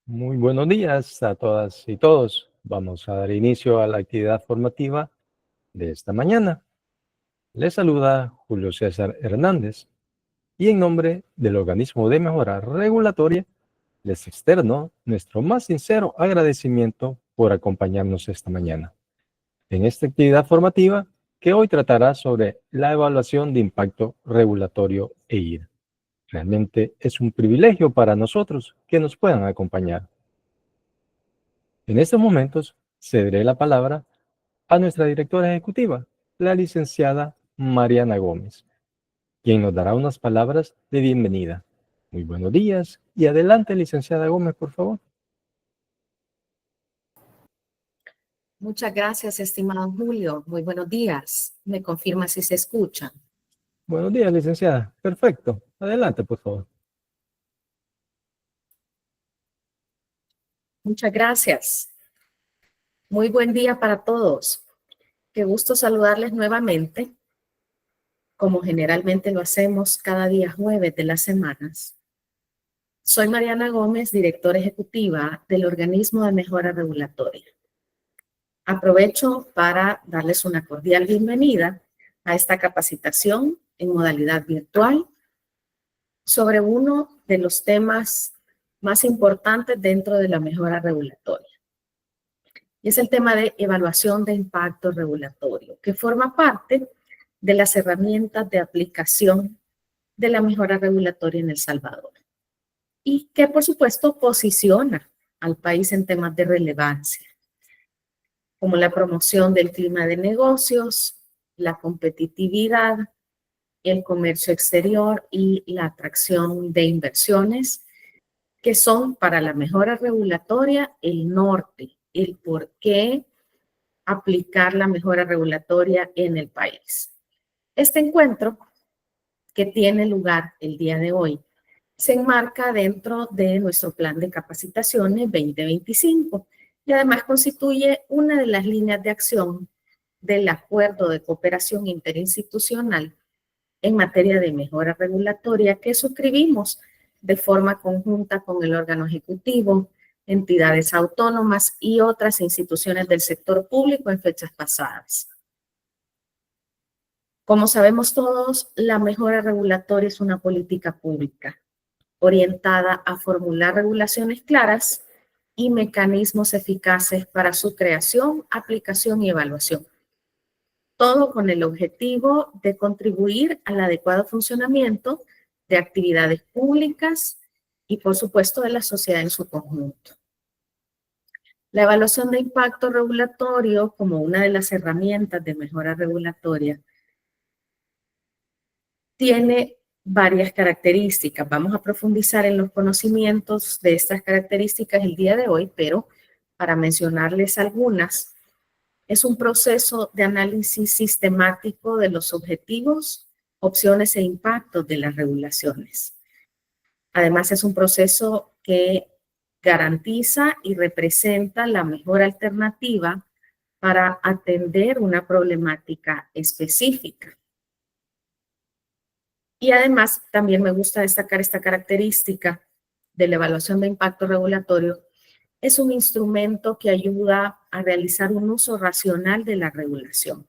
Muy buenos días a todas y todos. Vamos a dar inicio a la actividad formativa de esta mañana. Les saluda Julio César Hernández y en nombre del Organismo de Mejora Regulatoria les externo nuestro más sincero agradecimiento por acompañarnos esta mañana en esta actividad formativa que hoy tratará sobre la evaluación de impacto regulatorio EIR. Realmente es un privilegio para nosotros que nos puedan acompañar. En estos momentos cederé la palabra a nuestra directora ejecutiva, la licenciada Mariana Gómez, quien nos dará unas palabras de bienvenida. Muy buenos días y adelante, licenciada Gómez, por favor. Muchas gracias, estimado Julio. Muy buenos días. ¿Me confirma si se escucha? Buenos días, licenciada. Perfecto. Adelante, por favor. Muchas gracias. Muy buen día para todos. Qué gusto saludarles nuevamente, como generalmente lo hacemos cada día jueves de las semanas. Soy Mariana Gómez, directora ejecutiva del Organismo de Mejora Regulatoria. Aprovecho para darles una cordial bienvenida a esta capacitación en modalidad virtual sobre uno de los temas más importantes dentro de la mejora regulatoria. Y es el tema de evaluación de impacto regulatorio, que forma parte de las herramientas de aplicación de la mejora regulatoria en El Salvador. Y que, por supuesto, posiciona al país en temas de relevancia, como la promoción del clima de negocios, la competitividad, el comercio exterior y la atracción de inversiones, que son para la mejora regulatoria el norte, el por qué aplicar la mejora regulatoria en el país. Este encuentro, que tiene lugar el día de hoy, se enmarca dentro de nuestro plan de capacitaciones 2025 y además constituye una de las líneas de acción del Acuerdo de Cooperación Interinstitucional en materia de mejora regulatoria que suscribimos de forma conjunta con el órgano ejecutivo, entidades autónomas y otras instituciones del sector público en fechas pasadas. Como sabemos todos, la mejora regulatoria es una política pública orientada a formular regulaciones claras y mecanismos eficaces para su creación, aplicación y evaluación. Todo con el objetivo de contribuir al adecuado funcionamiento de actividades públicas y, por supuesto, de la sociedad en su conjunto. La evaluación de impacto regulatorio como una de las herramientas de mejora regulatoria tiene varias características. Vamos a profundizar en los conocimientos de estas características el día de hoy, pero para mencionarles algunas, es un proceso de análisis sistemático de los objetivos, opciones e impactos de las regulaciones. Además, es un proceso que garantiza y representa la mejor alternativa para atender una problemática específica. Y además, también me gusta destacar esta característica de la evaluación de impacto regulatorio. Es un instrumento que ayuda a realizar un uso racional de la regulación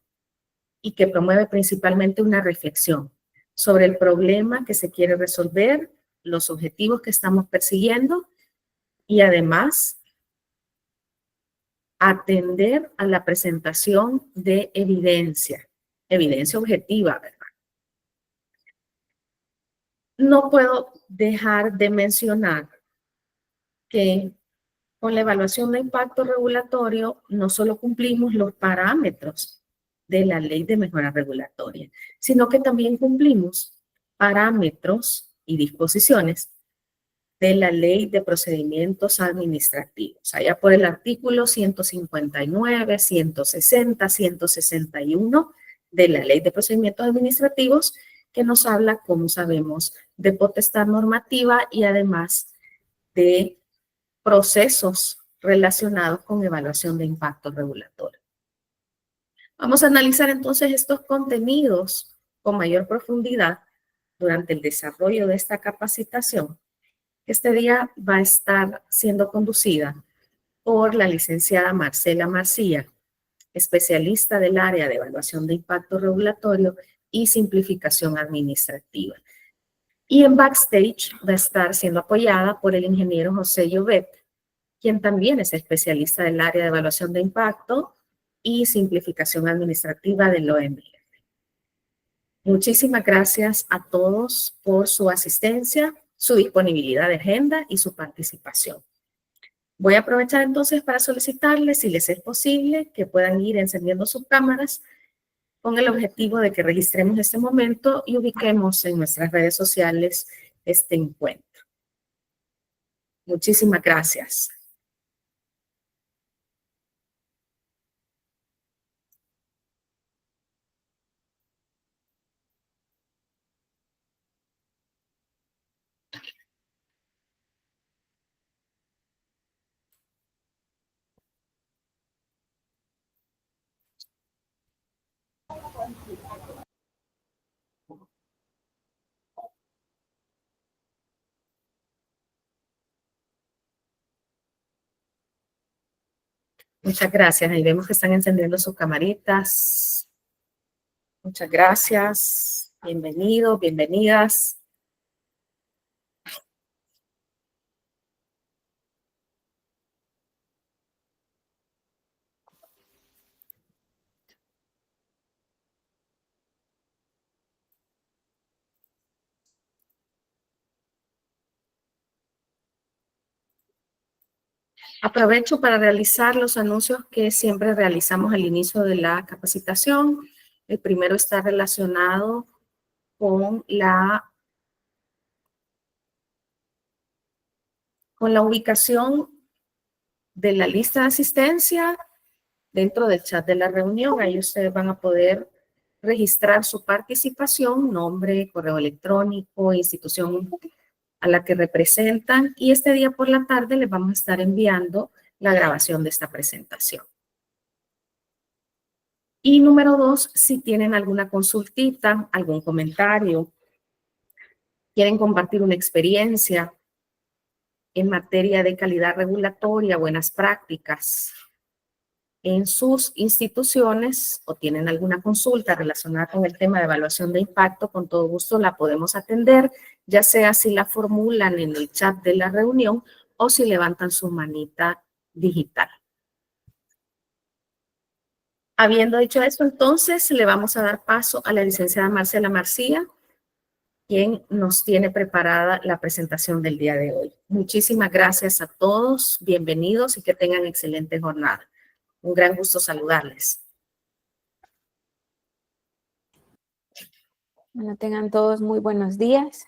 y que promueve principalmente una reflexión sobre el problema que se quiere resolver, los objetivos que estamos persiguiendo y además atender a la presentación de evidencia objetiva, ¿verdad? No puedo dejar de mencionar que con la evaluación de impacto regulatorio no solo cumplimos los parámetros de la Ley de Mejora Regulatoria, sino que también cumplimos parámetros y disposiciones de la Ley de Procedimientos Administrativos, allá por el artículo 159, 160, 161 de la Ley de Procedimientos Administrativos, que nos habla, como sabemos, de potestad normativa y además de procesos relacionados con evaluación de impacto regulatorio. Vamos a analizar entonces estos contenidos con mayor profundidad durante el desarrollo de esta capacitación Este día va a estar siendo conducida por la licenciada Marcela Marcía, especialista del área de evaluación de impacto regulatorio y simplificación administrativa. Y en backstage va a estar siendo apoyada por el ingeniero José Llobet, quien también es especialista del área de evaluación de impacto y simplificación administrativa del OMR. Muchísimas gracias a todos por su asistencia, su disponibilidad de agenda y su participación. Voy a aprovechar entonces para solicitarles, si les es posible, que puedan ir encendiendo sus cámaras con el objetivo de que registremos este momento y ubiquemos en nuestras redes sociales este encuentro. Muchísimas gracias. Muchas gracias. Ahí vemos que están encendiendo sus camaritas. Muchas gracias. Bienvenidos, bienvenidas. Aprovecho para realizar los anuncios que siempre realizamos al inicio de la capacitación. El primero está relacionado con la ubicación de la lista de asistencia dentro del chat de la reunión. Ahí ustedes van a poder registrar su participación, nombre, correo electrónico, institución a la que representan, y este día por la tarde les vamos a estar enviando la grabación de esta presentación. Y número 2, si tienen alguna consultita, algún comentario, quieren compartir una experiencia en materia de calidad regulatoria, buenas prácticas en sus instituciones, o tienen alguna consulta relacionada con el tema de evaluación de impacto, con todo gusto la podemos atender, ya sea si la formulan en el chat de la reunión o si levantan su manita digital. Habiendo dicho esto, entonces le vamos a dar paso a la licenciada Marcela Marcía, quien nos tiene preparada la presentación del día de hoy. Muchísimas gracias a todos, bienvenidos y que tengan excelente jornada. Un gran gusto saludarles. Bueno, tengan todos muy buenos días.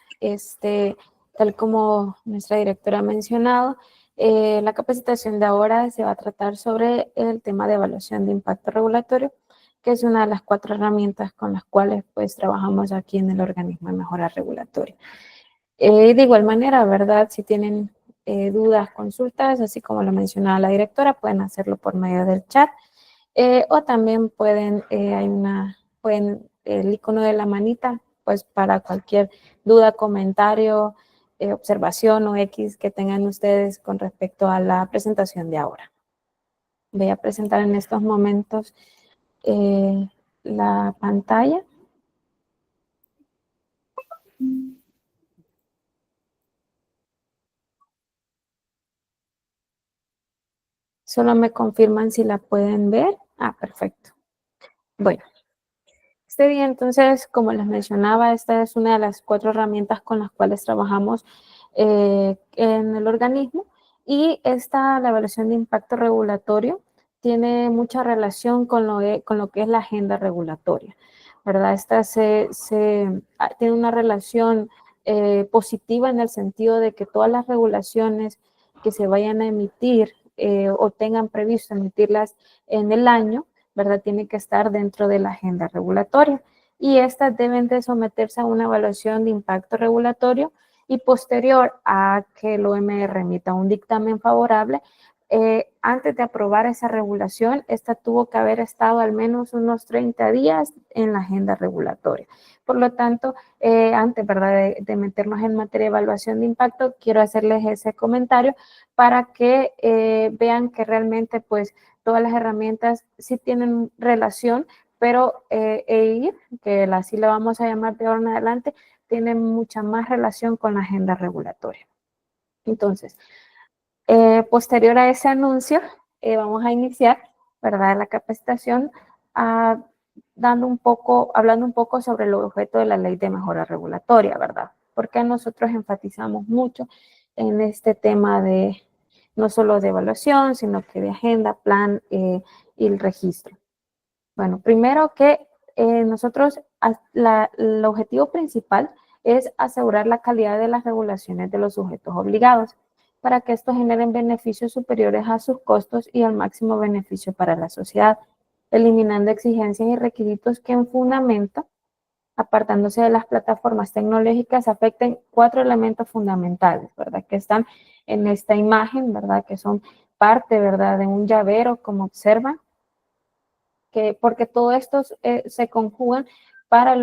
Tal como nuestra directora ha mencionado, la capacitación de ahora se va a tratar sobre el tema de evaluación de impacto regulatorio, que es una de las 4 herramientas con las cuales pues trabajamos aquí en el organismo de mejora regulatoria. De igual manera, ¿verdad? Si tienen dudas, consultas, así como lo mencionaba la directora, pueden hacerlo por medio del chat o también pueden, el icono de la manita, pues para cualquier duda, comentario, observación o X que tengan ustedes con respecto a la presentación de ahora. Voy a presentar en estos momentos la pantalla. Solo me confirman si la pueden ver. Ah, perfecto. Bueno. Este día, entonces, como les mencionaba, esta es una de las 4 herramientas con las cuales trabajamos en el organismo, y la evaluación de impacto regulatorio tiene mucha relación con lo que es la agenda regulatoria, ¿verdad? Esta tiene una relación positiva en el sentido de que todas las regulaciones que se vayan a emitir o tengan previsto emitirlas en el año, ¿verdad? Tiene que estar dentro de la agenda regulatoria, y estas deben de someterse a una evaluación de impacto regulatorio, y posterior a que el OMR emita un dictamen favorable, antes de aprobar esa regulación, esta tuvo que haber estado al menos unos 30 días en la agenda regulatoria. Por lo tanto, antes, ¿verdad?, de meternos en materia de evaluación de impacto, quiero hacerles ese comentario para que vean que realmente, pues, todas las herramientas sí tienen relación, pero EIR, que así le vamos a llamar de ahora en adelante, tiene mucha más relación con la agenda regulatoria. Entonces, posterior a ese anuncio, vamos a iniciar, ¿verdad?, la capacitación hablando un poco sobre el objeto de la ley de mejora regulatoria, ¿verdad? Porque nosotros enfatizamos mucho en este tema de no solo de evaluación, sino que de agenda, plan y el registro. Bueno, primero que nosotros, el objetivo principal es asegurar la calidad de las regulaciones de los sujetos obligados para que estos generen beneficios superiores a sus costos y al máximo beneficio para la sociedad, eliminando exigencias y requisitos que en fundamento, apartándose de las plataformas tecnológicas, afecten 4 elementos fundamentales, ¿verdad?, que están en esta imagen, ¿verdad?, que son parte, ¿verdad?, de un llavero, como observan, porque todo esto se conjugan para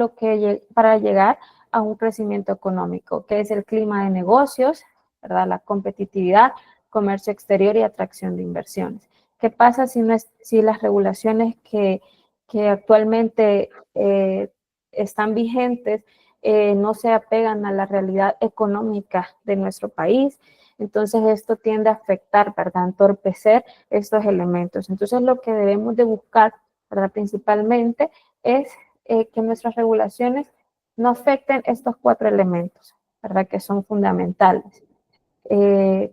llegar a un crecimiento económico, que es el clima de negocios, ¿verdad?, la competitividad, comercio exterior y atracción de inversiones. ¿Qué pasa si las regulaciones que actualmente están vigentes no se apegan a la realidad económica de nuestro país? Entonces esto tiende a afectar, ¿verdad?, entorpecer estos elementos. Entonces lo que debemos de buscar, ¿verdad?, principalmente es que nuestras regulaciones no afecten estos 4 elementos, ¿verdad?, que son fundamentales.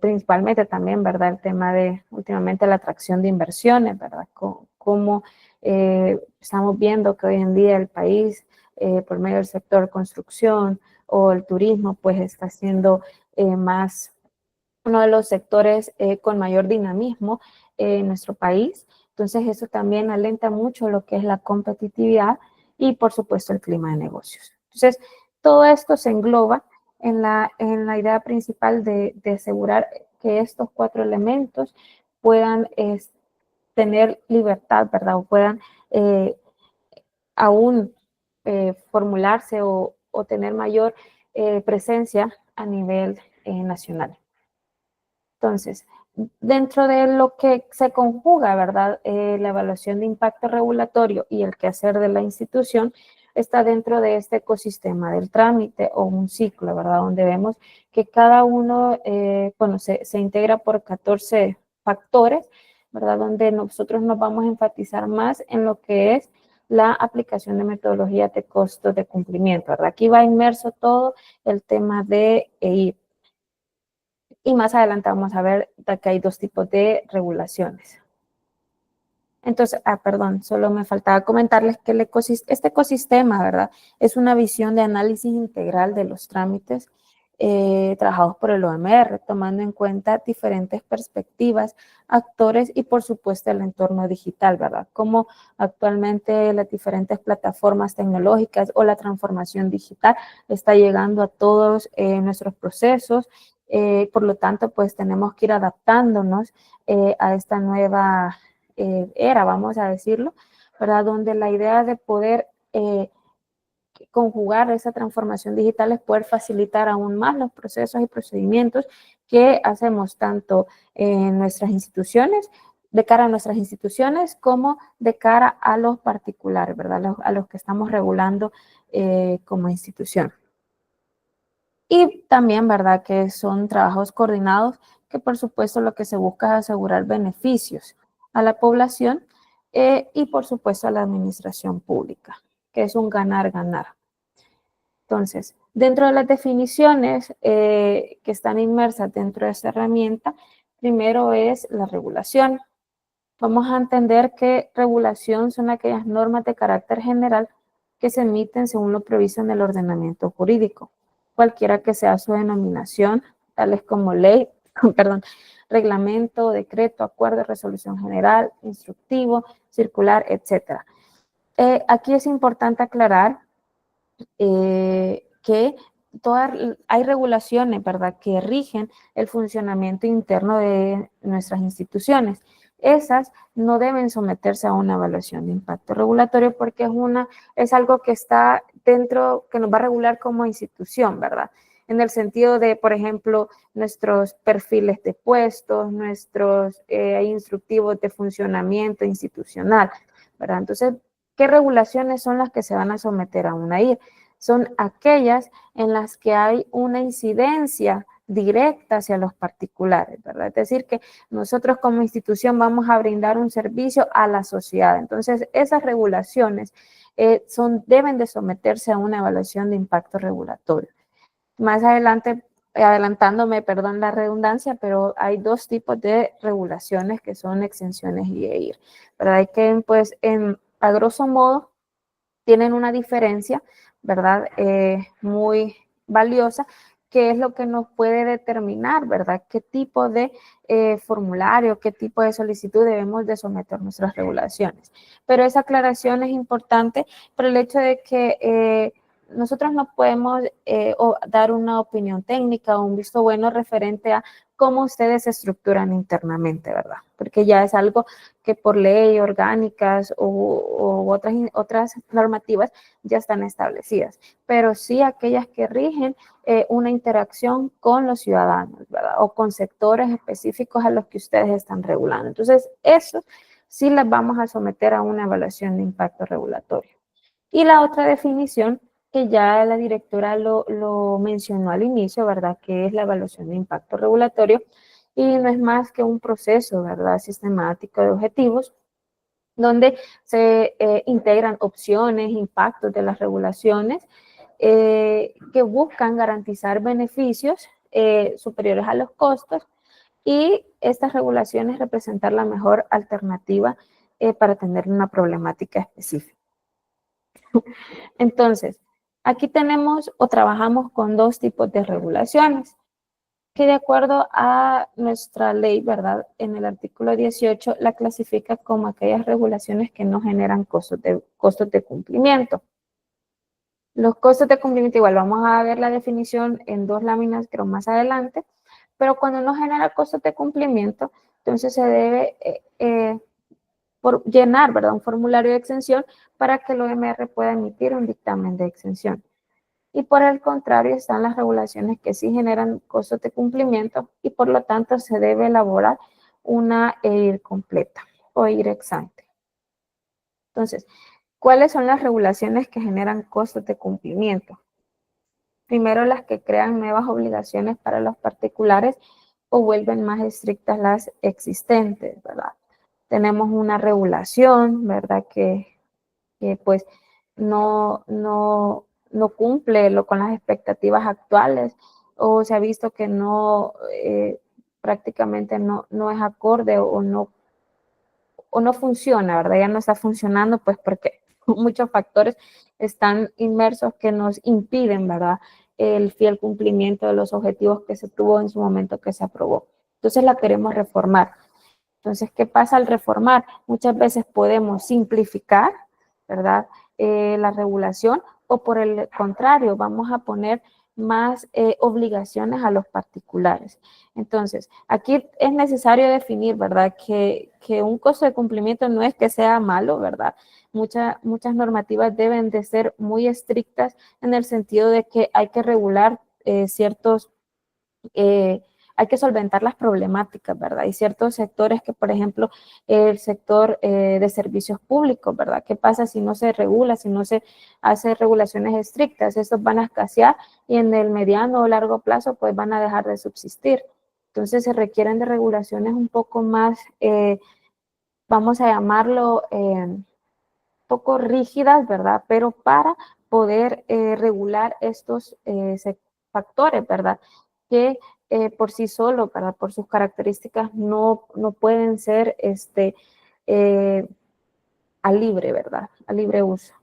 Principalmente también, ¿verdad?, el tema de últimamente la atracción de inversiones, ¿verdad?, como estamos viendo que hoy en día el país, por medio del sector construcción o el turismo, pues está siendo más uno de los sectores con mayor dinamismo en nuestro país. Entonces eso también alenta mucho lo que es la competitividad y por supuesto el clima de negocios. Entonces todo esto se engloba en la idea principal de asegurar que estos 4 elementos puedan tener libertad, ¿verdad?, o puedan aún formularse o tener mayor presencia a nivel nacional. Entonces, dentro de lo que se conjuga, ¿verdad?, la evaluación de impacto regulatorio y el quehacer de la institución está dentro de este ecosistema del trámite o un ciclo, ¿verdad?, donde vemos que cada uno, se integra por 14 factores, ¿verdad?, donde nosotros nos vamos a enfatizar más en lo que es la aplicación de metodologías de costos de cumplimiento, ¿verdad? Aquí va inmerso todo el tema de EIR. Y más adelante vamos a ver que hay 2 tipos de regulaciones. Entonces, perdón, solo me faltaba comentarles que este ecosistema, ¿verdad?, es una visión de análisis integral de los trámites trabajados por el OMR, tomando en cuenta diferentes perspectivas, actores y, por supuesto, el entorno digital, ¿verdad?, como actualmente las diferentes plataformas tecnológicas o la transformación digital está llegando a todos nuestros procesos. Por lo tanto, pues tenemos que ir adaptándonos a esta nueva era, vamos a decirlo, ¿verdad?, donde la idea de poder conjugar esa transformación digital es poder facilitar aún más los procesos y procedimientos que hacemos tanto en nuestras instituciones, de cara a nuestras instituciones, como de cara a los particulares, ¿verdad?, a los que estamos regulando como institución. Y también, ¿verdad?, que son trabajos coordinados que por supuesto lo que se busca es asegurar beneficios a la población y por supuesto a la administración pública, que es un ganar-ganar. Entonces, dentro de las definiciones que están inmersas dentro de esta herramienta, primero es la regulación. Vamos a entender que regulación son aquellas normas de carácter general que se emiten según lo previsto en el ordenamiento jurídico, cualquiera que sea su denominación, tales como ley, perdón, reglamento, decreto, acuerdo, resolución general, instructivo, circular, etc. Aquí es importante aclarar que hay regulaciones, ¿verdad?, que rigen el funcionamiento interno de nuestras instituciones. Esas no deben someterse a una evaluación de impacto regulatorio porque es algo que está dentro, que nos va a regular como institución, ¿verdad? En el sentido de, por ejemplo, nuestros perfiles de puestos, nuestros instructivos de funcionamiento institucional, ¿verdad? Entonces, ¿qué regulaciones son las que se van a someter a una IR? Son aquellas en las que hay una incidencia directa hacia los particulares, ¿verdad? Es decir, que nosotros como institución vamos a brindar un servicio a la sociedad. Entonces, esas regulaciones deben de someterse a una evaluación de impacto regulatorio. Más adelante, adelantándome, perdón la redundancia, pero hay dos tipos de regulaciones que son exenciones y EIR, ¿verdad? Hay que, pues, a grosso modo, tienen una diferencia, ¿verdad? Muy valiosa, que es lo que nos puede determinar, ¿verdad? Qué tipo de formulario, qué tipo de solicitud debemos de someter nuestras regulaciones. Pero esa aclaración es importante por el hecho de que nosotros no podemos dar una opinión técnica o un visto bueno referente a cómo ustedes se estructuran internamente, ¿verdad? Porque ya es algo que por ley, orgánicas o otras normativas ya están establecidas, pero sí aquellas que rigen una interacción con los ciudadanos, ¿verdad? O con sectores específicos a los que ustedes están regulando. Entonces, eso sí las vamos a someter a una evaluación de impacto regulatorio. Y la otra definición que ya la directora lo mencionó al inicio, ¿verdad? Que es la evaluación de impacto regulatorio y no es más que un proceso, ¿verdad? Sistemático de objetivos donde se integran opciones, impactos de las regulaciones que buscan garantizar beneficios superiores a los costos y estas regulaciones representar la mejor alternativa para atender una problemática específica. Entonces, aquí tenemos o trabajamos con dos tipos de regulaciones que de acuerdo a nuestra ley, ¿verdad? En el artículo 18 la clasifica como aquellas regulaciones que no generan costos de cumplimiento. Los costos de cumplimiento, igual vamos a ver la definición en dos láminas, creo más adelante, pero cuando no genera costos de cumplimiento, entonces se debe llenar, ¿verdad? Un formulario de exención para que el OMR pueda emitir un dictamen de exención. Y por el contrario están las regulaciones que sí generan costos de cumplimiento y por lo tanto se debe elaborar una EIR completa o EIR ex ante. Entonces, ¿cuáles son las regulaciones que generan costos de cumplimiento? Primero, las que crean nuevas obligaciones para los particulares o vuelven más estrictas las existentes, ¿verdad? Tenemos una regulación, ¿verdad? Que pues no cumple con las expectativas actuales o se ha visto que prácticamente no es acorde o no funciona, ¿verdad? Ya no está funcionando pues porque muchos factores están inmersos que nos impiden, ¿verdad? El fiel cumplimiento de los objetivos que se tuvo en su momento que se aprobó. Entonces la queremos reformar. Entonces, ¿qué pasa al reformar? Muchas veces podemos simplificar, ¿verdad? La regulación o por el contrario, vamos a poner más obligaciones a los particulares. Entonces, aquí es necesario definir, ¿verdad? Que un costo de cumplimiento no es que sea malo, ¿verdad? Muchas normativas deben de ser muy estrictas en el sentido de que hay que regular hay que solventar las problemáticas, ¿verdad? Hay ciertos sectores que, por ejemplo, el sector de servicios públicos, ¿verdad? ¿Qué pasa si no se regula, si no se hace regulaciones estrictas? Estos van a escasear y en el mediano o largo plazo, pues van a dejar de subsistir. Entonces, se requieren de regulaciones un poco más, vamos a llamarlo, poco rígidas, ¿verdad? Pero para poder regular estos factores, ¿verdad? Que por sí solo, ¿verdad? Por sus características no pueden ser a libre, ¿verdad? A libre uso.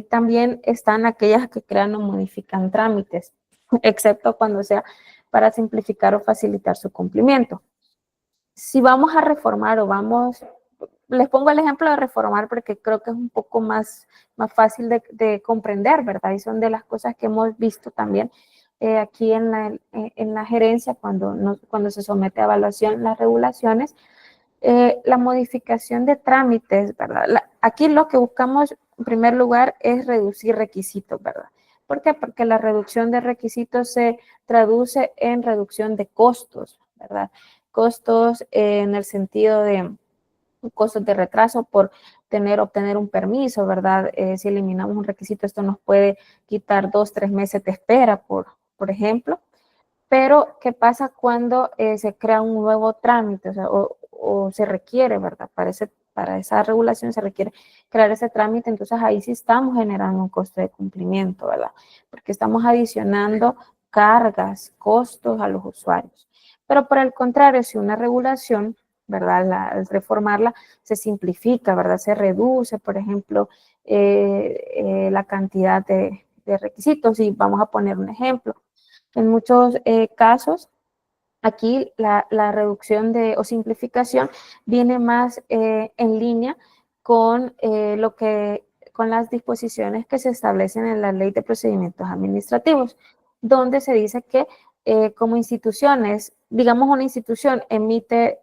También están aquellas que crean o modifican trámites, excepto cuando sea para simplificar o facilitar su cumplimiento. Si vamos a reformar o vamos les pongo el ejemplo de reformar porque creo que es un poco más fácil de comprender, ¿verdad? Y son de las cosas que hemos visto también aquí en la gerencia cuando se somete a evaluación las regulaciones. La modificación de trámites, ¿verdad? Aquí lo que buscamos en primer lugar es reducir requisitos, ¿verdad? ¿Por qué? Porque la reducción de requisitos se traduce en reducción de costos, ¿verdad? Costos en el sentido de costos de retraso por obtener un permiso, ¿verdad? Si eliminamos un requisito, esto nos puede quitar 2, 3 meses de espera, por ejemplo. Pero, ¿qué pasa cuando se crea un nuevo trámite? O se requiere, ¿verdad? Para esa regulación se requiere crear ese trámite, entonces ahí sí estamos generando un costo de cumplimiento, ¿verdad? Porque estamos adicionando cargas, costos a los usuarios. Pero por el contrario, si una regulación, ¿verdad? Al reformarla, se simplifica, ¿verdad? Se reduce, por ejemplo, la cantidad de requisitos. Y vamos a poner un ejemplo. En muchos casos, aquí la reducción o simplificación viene más en línea con con las disposiciones que se establecen en la Ley de Procedimientos Administrativos, donde se dice que como instituciones, digamos una institución emite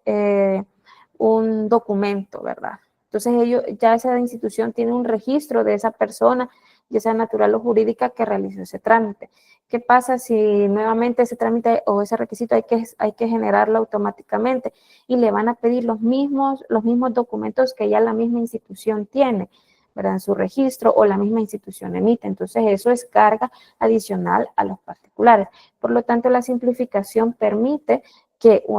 un documento, ¿verdad? Entonces ya esa institución tiene un registro de esa persona, ya sea natural o jurídica, que realizó ese trámite. ¿Qué pasa si nuevamente ese trámite o ese requisito hay que generarlo automáticamente y le van a pedir los mismos documentos que ya la misma institución tiene, ¿verdad? En su registro o la misma institución emite? Entonces eso es carga adicional a los particulares. Por lo tanto, la simplificación permite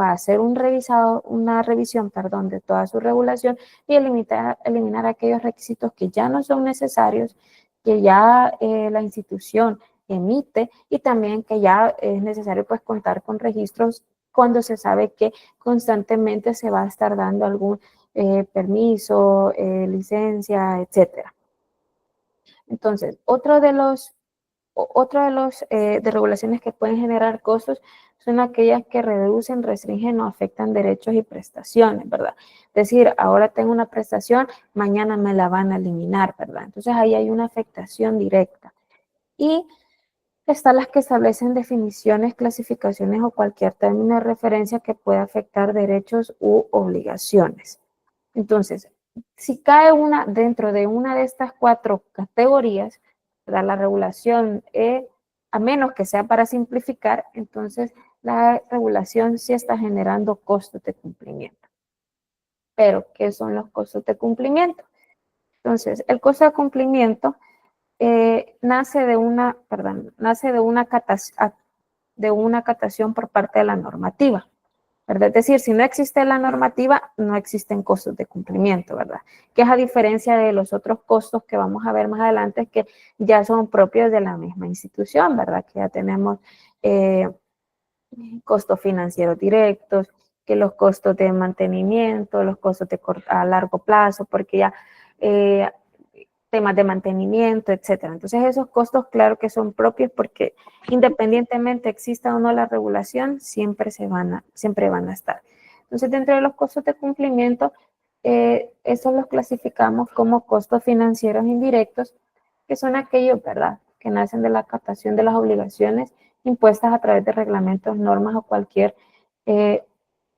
hacer una revisión de toda su regulación y eliminar aquellos requisitos que ya no son necesarios, que ya la institución emite, y también que ya es necesario pues contar con registros cuando se sabe que constantemente se va a estar dando algún permiso, licencia, etcétera. Entonces, otro de los de regulaciones que pueden generar costos son aquellas que reducen, restringen o afectan derechos y prestaciones, ¿verdad? Es decir, ahora tengo una prestación, mañana me la van a eliminar, ¿verdad? Entonces ahí hay una afectación directa. Y están las que establecen definiciones, clasificaciones o cualquier término de referencia que pueda afectar derechos u obligaciones. Entonces, si cae dentro de una de estas 4 categorías, ¿verdad? La regulación, a menos que sea para simplificar, entonces la regulación sí está generando costos de cumplimiento. Pero, ¿qué son los costos de cumplimiento? Entonces, el costo de cumplimiento nace de una acatación por parte de la normativa, ¿verdad? Es decir, si no existe la normativa, no existen costos de cumplimiento, ¿verdad? Que es a diferencia de los otros costos que vamos a ver más adelante, que ya son propios de la misma institución, ¿verdad? Que ya tenemos costos financieros directos, que los costos de mantenimiento, los costos a largo plazo, porque ya temas de mantenimiento, etcétera. Entonces, esos costos, claro que son propios, porque independientemente exista o no la regulación, siempre van a estar. Entonces, dentro de los costos de cumplimiento, estos los clasificamos como costos financieros indirectos, que son aquellos, ¿verdad?, que nacen de la captación de las obligaciones impuestas a través de reglamentos, normas o cualquier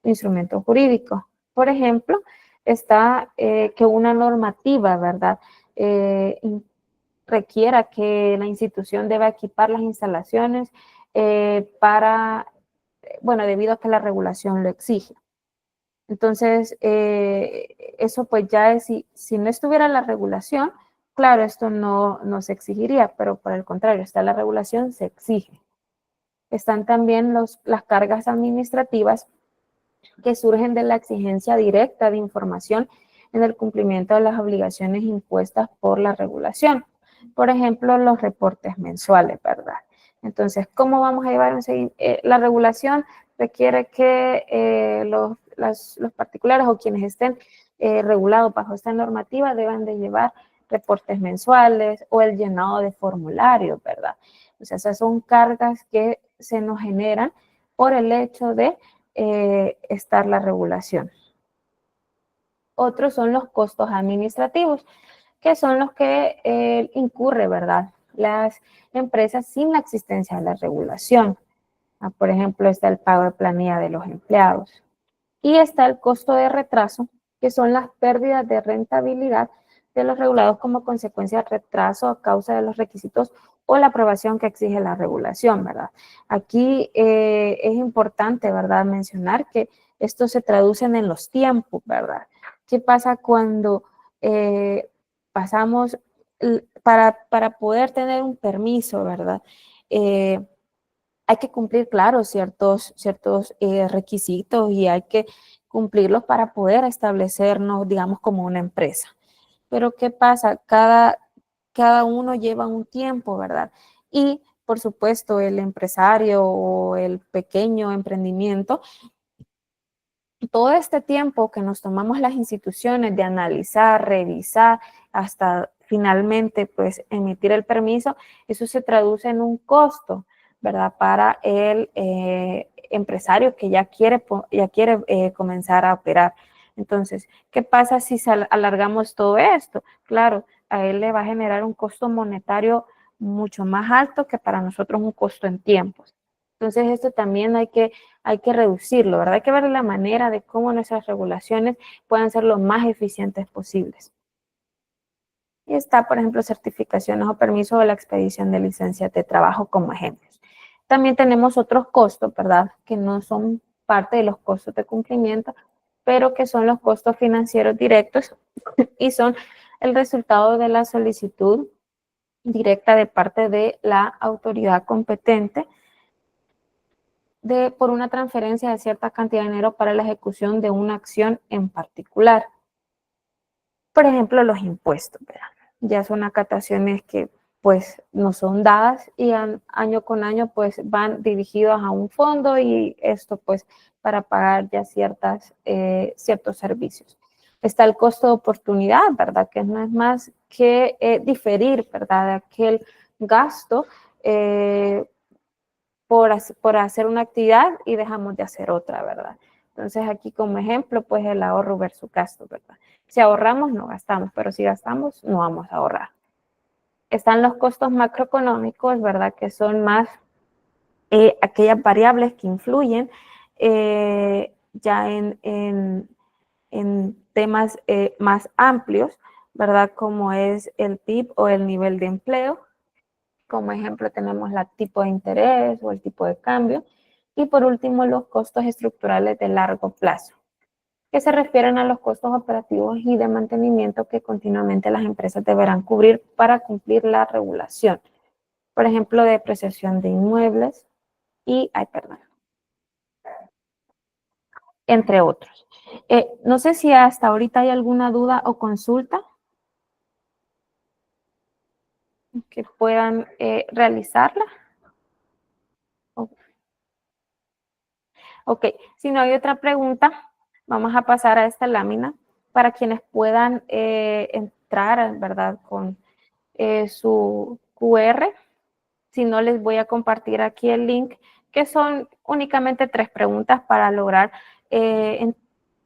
instrumento jurídico. Por ejemplo, está que una normativa, ¿verdad?, requiera que la institución deba equipar las instalaciones debido a que la regulación lo exige. Entonces, eso pues ya es, si no estuviera la regulación, claro, esto no se exigiría, pero por el contrario, está la regulación, se exige. Están también las cargas administrativas que surgen de la exigencia directa de información en el cumplimiento de las obligaciones impuestas por la regulación. Por ejemplo, los reportes mensuales, ¿verdad? Entonces, ¿cómo vamos a llevar la regulación? Requiere que los particulares o quienes estén regulados bajo esta normativa deban de llevar reportes mensuales o el llenado de formularios, ¿verdad? O sea, esas son cargas que se nos generan por el hecho de estar la regulación. Otros son los costos administrativos, que son los que incurre, ¿verdad?, las empresas sin la existencia de la regulación. Por ejemplo, está el pago de planilla de los empleados. Y está el costo de retraso, que son las pérdidas de rentabilidad de los regulados como consecuencia de retraso a causa de los requisitos o la aprobación que exige la regulación, ¿verdad? Aquí es importante, ¿verdad?, mencionar que esto se traduce en los tiempos, ¿verdad? ¿Qué pasa cuando pasamos para poder tener un permiso, ¿verdad? Hay que cumplir, claro, ciertos requisitos y hay que cumplirlos para poder establecernos, digamos, como una empresa. Pero ¿qué pasa? Cada uno lleva un tiempo, ¿verdad? Y, por supuesto, el empresario o el pequeño emprendimiento, todo este tiempo que nos tomamos las instituciones de analizar, revisar, hasta finalmente, pues, emitir el permiso, eso se traduce en un costo, ¿verdad?, para el empresario que ya quiere comenzar a operar. Entonces, ¿qué pasa si alargamos todo esto? Claro, a él le va a generar un costo monetario mucho más alto que para nosotros un costo en tiempos. Entonces, esto también hay que reducirlo, ¿verdad? Hay que ver la manera de cómo nuestras regulaciones puedan ser lo más eficientes posibles. Y está, por ejemplo, certificaciones o permisos de la expedición de licencias de trabajo como ejemplos. También tenemos otros costos, ¿verdad?, que no son parte de los costos de cumplimiento, pero que son los costos financieros directos y son el resultado de la solicitud directa de parte de la autoridad competente por una transferencia de cierta cantidad de dinero para la ejecución de una acción en particular. Por ejemplo, los impuestos, ¿verdad? Ya son acataciones que pues no son dadas y año con año pues van dirigidos a un fondo y esto pues para pagar ya ciertos servicios. Está el costo de oportunidad, ¿verdad? Que no es más que diferir, ¿verdad?, de aquel gasto por hacer una actividad y dejamos de hacer otra, ¿verdad? Entonces aquí como ejemplo, pues el ahorro versus gasto, ¿verdad? Si ahorramos, no gastamos, pero si gastamos, no vamos a ahorrar. Están los costos macroeconómicos, ¿verdad? Que son más aquellas variables que influyen ya en temas más amplios, ¿verdad? Como es el PIB o el nivel de empleo. Como ejemplo tenemos el tipo de interés o el tipo de cambio. Y por último, los costos estructurales de largo plazo, que se refieren a los costos operativos y de mantenimiento que continuamente las empresas deberán cubrir para cumplir la regulación. Por ejemplo, depreciación de inmuebles entre otros. No sé si hasta ahorita hay alguna duda o consulta que puedan realizarla. Ok, si no hay otra pregunta, vamos a pasar a esta lámina para quienes puedan entrar, ¿verdad?, con su QR. Si no, les voy a compartir aquí el link, que son únicamente 3 preguntas para lograr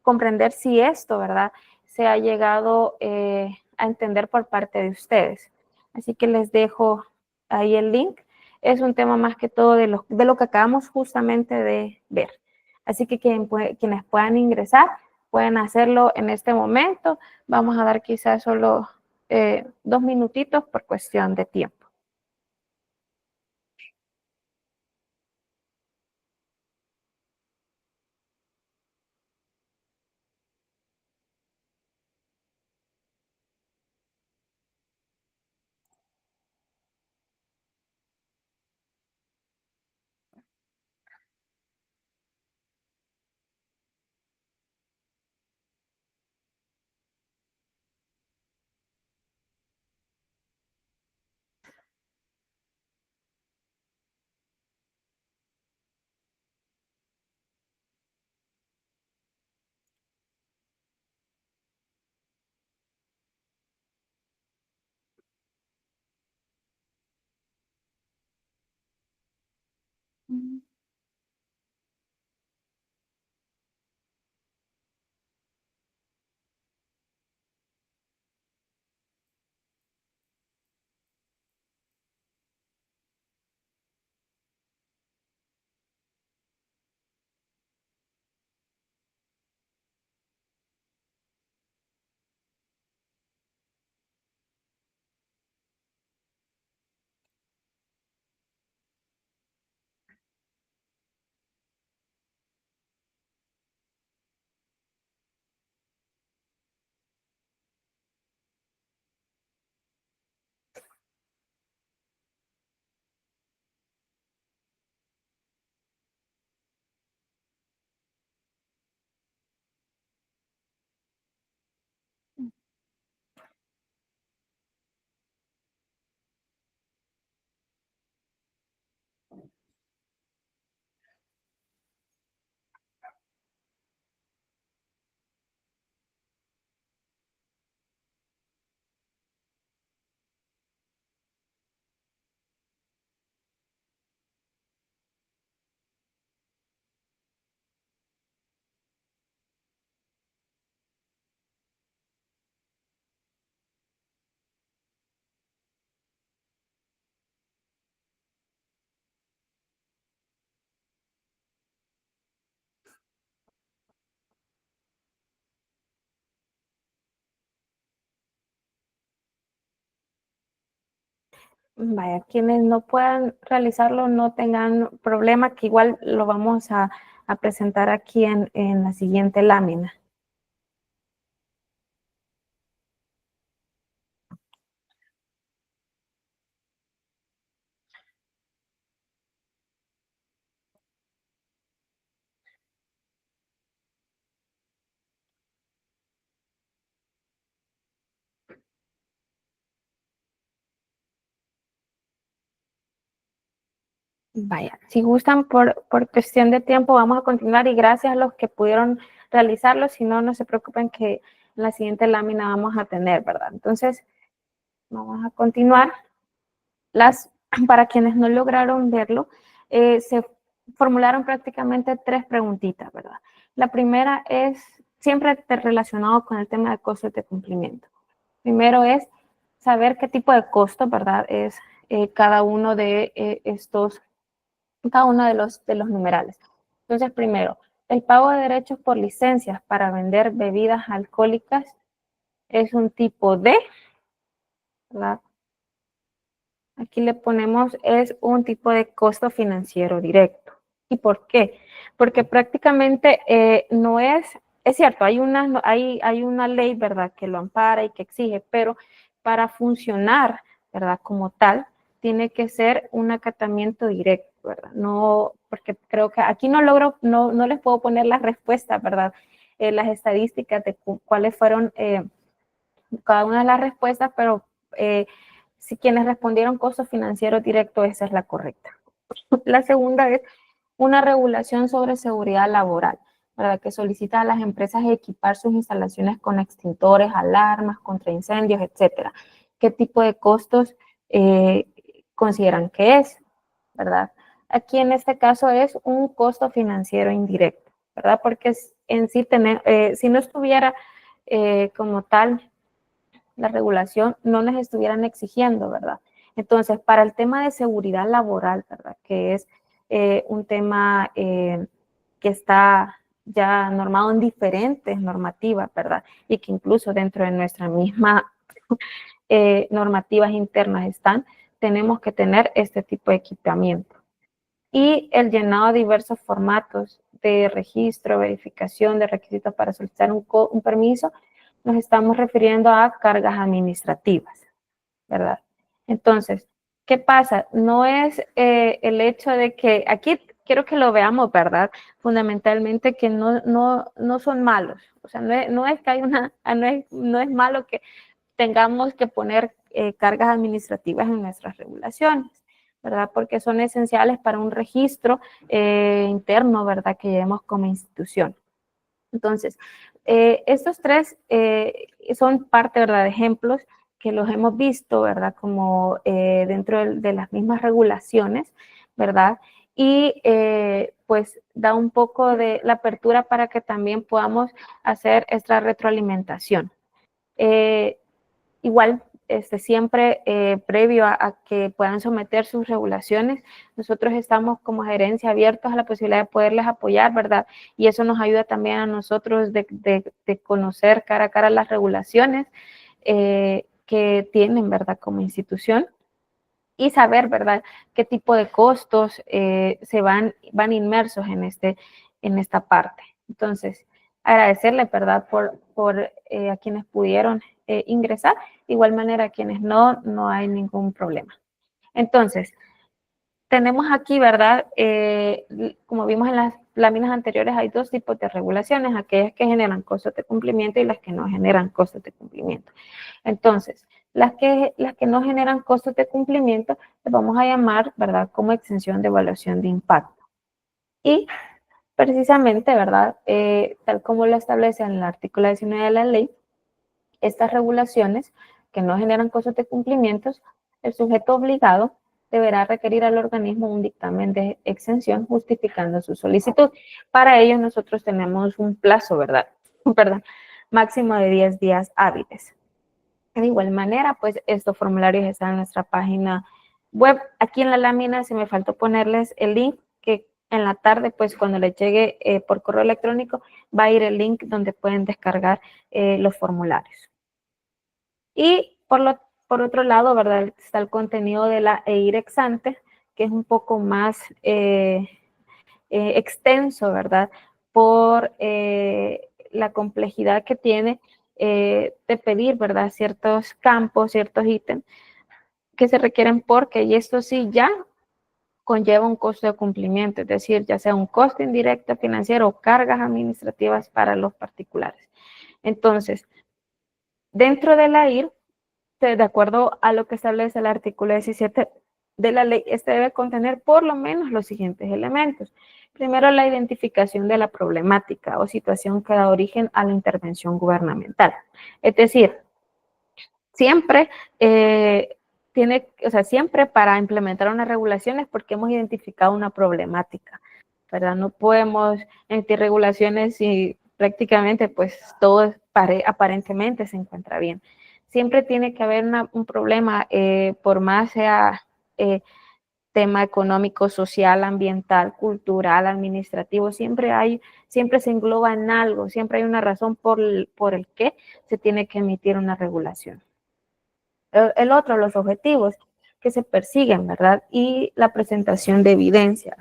comprender si esto, ¿verdad?, se ha llegado a entender por parte de ustedes. Así que les dejo ahí el link. Es un tema más que todo de lo que acabamos justamente de ver. Así que quienes puedan ingresar, pueden hacerlo en este momento. Vamos a dar quizás solo 2 minutitos por cuestión de tiempo. Vaya, quienes no puedan realizarlo no tengan problema, que igual lo vamos a presentar aquí en la siguiente lámina. Vaya, si gustan por cuestión de tiempo vamos a continuar y gracias a los que pudieron realizarlo, si no, no se preocupen que en la siguiente lámina vamos a tener, ¿verdad? Entonces, vamos a continuar. Para quienes no lograron verlo, se formularon prácticamente 3 preguntitas, ¿verdad? La primera es siempre relacionado con el tema de costos de cumplimiento. Primero es saber qué tipo de costo, ¿verdad? Es cada uno de cada uno de los numerales. Entonces, primero, el pago de derechos por licencias para vender bebidas alcohólicas es un tipo de, ¿verdad? Aquí le ponemos es un tipo de costo financiero directo. ¿Y por qué? Porque prácticamente no es cierto, hay una ley, ¿verdad?, que lo ampara y que exige, pero para funcionar, ¿verdad?, como tal, tiene que ser un acatamiento directo, ¿verdad? No, porque creo que aquí no les puedo poner las respuestas, ¿verdad? Las estadísticas de cuáles fueron cada una de las respuestas, pero si quienes respondieron costo financiero directo, esa es la correcta. La segunda es una regulación sobre seguridad laboral, ¿verdad?, que solicita a las empresas equipar sus instalaciones con extintores, alarmas, contra incendios, etcétera. ¿Qué tipo de costos consideran que es, ¿verdad? Aquí en este caso es un costo financiero indirecto, ¿verdad? Porque en sí si no estuviera como tal la regulación, no les estuvieran exigiendo, ¿verdad? Entonces, para el tema de seguridad laboral, ¿verdad?, que es un tema que está ya normado en diferentes normativas, ¿verdad? Y que incluso dentro de nuestra misma normativas internas están, tenemos que tener este tipo de equipamiento. Y el llenado de diversos formatos de registro, verificación de requisitos para solicitar un permiso, nos estamos refiriendo a cargas administrativas, ¿verdad? Entonces, ¿qué pasa? No es el hecho de que, aquí quiero que lo veamos, ¿verdad? Fundamentalmente que no son malos. O sea, no es que hay no es malo que tengamos que poner cargas administrativas en nuestras regulaciones, ¿verdad? Porque son esenciales para un registro interno, ¿verdad?, que llevemos como institución. Entonces, estos 3 son parte, ¿verdad?, de ejemplos que los hemos visto, ¿verdad?, como dentro de las mismas regulaciones, ¿verdad? Y pues da un poco de la apertura para que también podamos hacer esta retroalimentación. Igual, siempre previo a que puedan someter sus regulaciones, nosotros estamos como gerencia abiertos a la posibilidad de poderles apoyar, ¿verdad? Y eso nos ayuda también a nosotros de conocer cara a cara las regulaciones que tienen, ¿verdad?, como institución y saber, ¿verdad?, qué tipo de costos van inmersos en esta parte. Entonces, agradecerle, ¿verdad?, por a quienes pudieron ingresar. De igual manera, a quienes no hay ningún problema. Entonces, tenemos aquí, ¿verdad?, como vimos en las láminas anteriores, hay 2 tipos de regulaciones, aquellas que generan costos de cumplimiento y las que no generan costos de cumplimiento. Entonces, las que no generan costos de cumplimiento, les vamos a llamar, ¿verdad?, como exención de evaluación de impacto. Y precisamente, ¿verdad?, tal como lo establece en el artículo 19 de la ley, estas regulaciones que no generan costos de cumplimiento, el sujeto obligado deberá requerir al organismo un dictamen de exención justificando su solicitud. Para ello nosotros tenemos un plazo, ¿verdad? Máximo de 10 días hábiles. De igual manera, pues estos formularios están en nuestra página web. Aquí en la lámina se me faltó ponerles el link que en la tarde, pues cuando les llegue por correo electrónico, va a ir el link donde pueden descargar los formularios. Y por lo por otro lado, ¿verdad? Está el contenido de la EIR ex ante, que es un poco más extenso, ¿verdad? Por la complejidad que tiene de pedir, ¿verdad? Ciertos campos, ciertos ítems que se requieren porque, y esto sí ya conlleva un costo de cumplimiento, es decir, ya sea un costo indirecto financiero o cargas administrativas para los particulares. Entonces, dentro de la IR, de acuerdo a lo que establece el artículo 17 de la ley, este debe contener por lo menos los siguientes elementos. Primero, la identificación de la problemática o situación que da origen a la intervención gubernamental. Es decir, siempre siempre para implementar una regulación es porque hemos identificado una problemática, ¿verdad? No podemos emitir regulaciones y prácticamente pues todo aparentemente se encuentra bien. Siempre tiene que haber un problema, por más sea tema económico, social, ambiental, cultural, administrativo, siempre se engloba en algo, siempre hay una razón por el que se tiene que emitir una regulación. El otro, los objetivos que se persiguen, ¿verdad? Y la presentación de evidencia.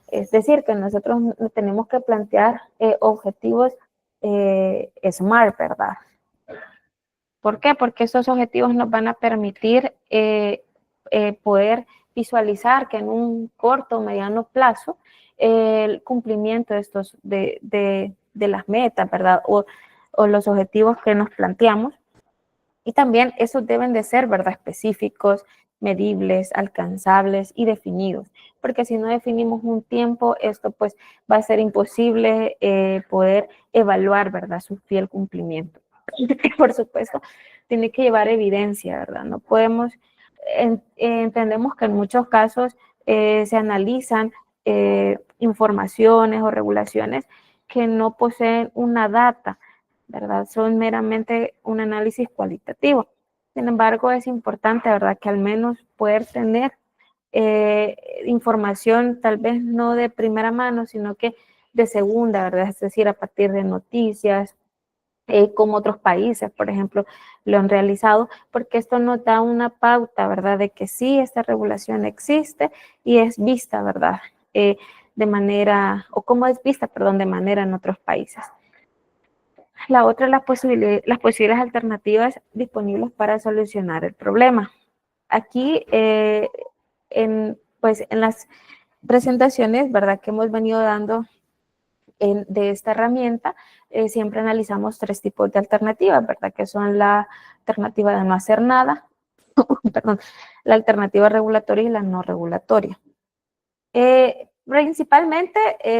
Es decir, que nosotros tenemos que plantear objetivos SMART, ¿verdad? ¿Por qué? Porque esos objetivos nos van a permitir poder visualizar que en un corto o mediano plazo el cumplimiento de las metas, ¿verdad? O los objetivos que nos planteamos. Y también esos deben de ser, ¿verdad? Específicos, medibles, alcanzables y definidos. Porque si no definimos un tiempo, esto pues va a ser imposible poder evaluar, ¿verdad? Su fiel cumplimiento. Por supuesto, tiene que llevar evidencia, ¿verdad? No podemos, entendemos que en muchos casos se analizan informaciones o regulaciones que no poseen una data, ¿verdad? Son meramente un análisis cualitativo. Sin embargo, es importante, ¿verdad?, que al menos poder tener información tal vez no de primera mano, sino que de segunda, ¿verdad? Es decir, a partir de noticias, como otros países, por ejemplo, lo han realizado, porque esto nos da una pauta, ¿verdad?, de que sí, esta regulación existe y es vista, ¿verdad?, de manera, o cómo es vista, perdón, de manera en otros países. La otra es las posibles alternativas disponibles para solucionar el problema. Aquí, en las presentaciones, ¿verdad?, que hemos venido dando de esta herramienta, siempre analizamos 3 tipos de alternativas, ¿verdad?, que son la alternativa de no hacer nada, perdón, la alternativa regulatoria y la no regulatoria. Principalmente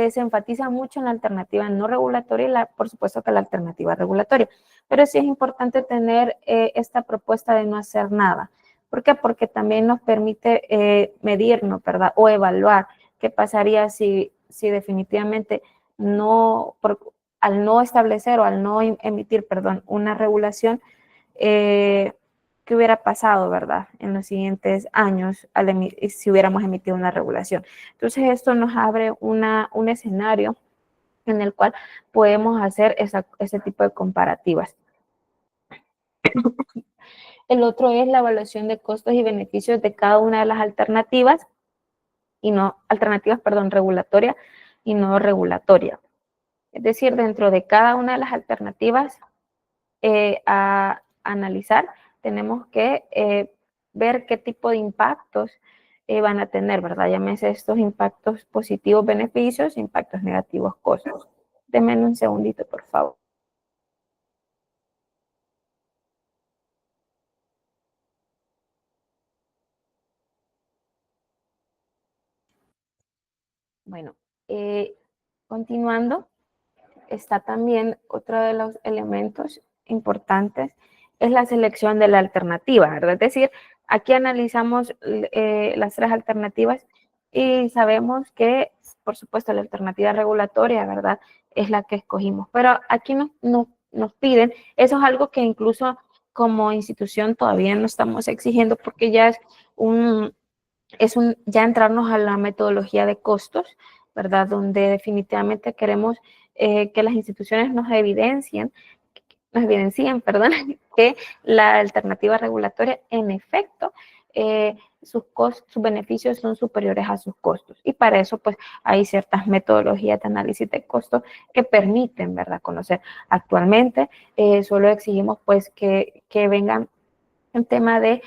se enfatiza mucho en la alternativa no regulatoria y por supuesto que la alternativa regulatoria, pero sí es importante tener esta propuesta de no hacer nada. ¿Por qué? Porque también nos permite medirnos, ¿verdad?, o evaluar qué pasaría si definitivamente al no establecer o al no emitir, perdón, una regulación, ¿qué hubiera pasado, verdad, en los siguientes años si hubiéramos emitido una regulación? Entonces, esto nos abre un escenario en el cual podemos hacer ese tipo de comparativas. El otro es la evaluación de costos y beneficios de cada una de las alternativas, regulatoria y no regulatoria. Es decir, dentro de cada una de las alternativas a analizar, tenemos que ver qué tipo de impactos van a tener, ¿verdad? Llámese estos impactos positivos, beneficios, impactos negativos, costos. Denme un segundito, por favor. Bueno, continuando, está también otro de los elementos importantes, es la selección de la alternativa, ¿verdad? Es decir, aquí analizamos las 3 alternativas y sabemos que, por supuesto, la alternativa regulatoria, ¿verdad?, es la que escogimos. Pero aquí nos piden, eso es algo que incluso como institución todavía no estamos exigiendo porque ya ya entrarnos a la metodología de costos, ¿verdad?, donde definitivamente queremos que las instituciones nos evidencien evidencian, perdón, que la alternativa regulatoria, en efecto, sus beneficios son superiores a sus costos. Y para eso, pues, hay ciertas metodologías de análisis de costos que permiten, ¿verdad?, conocer. Actualmente, solo exigimos, pues, que vengan el tema de,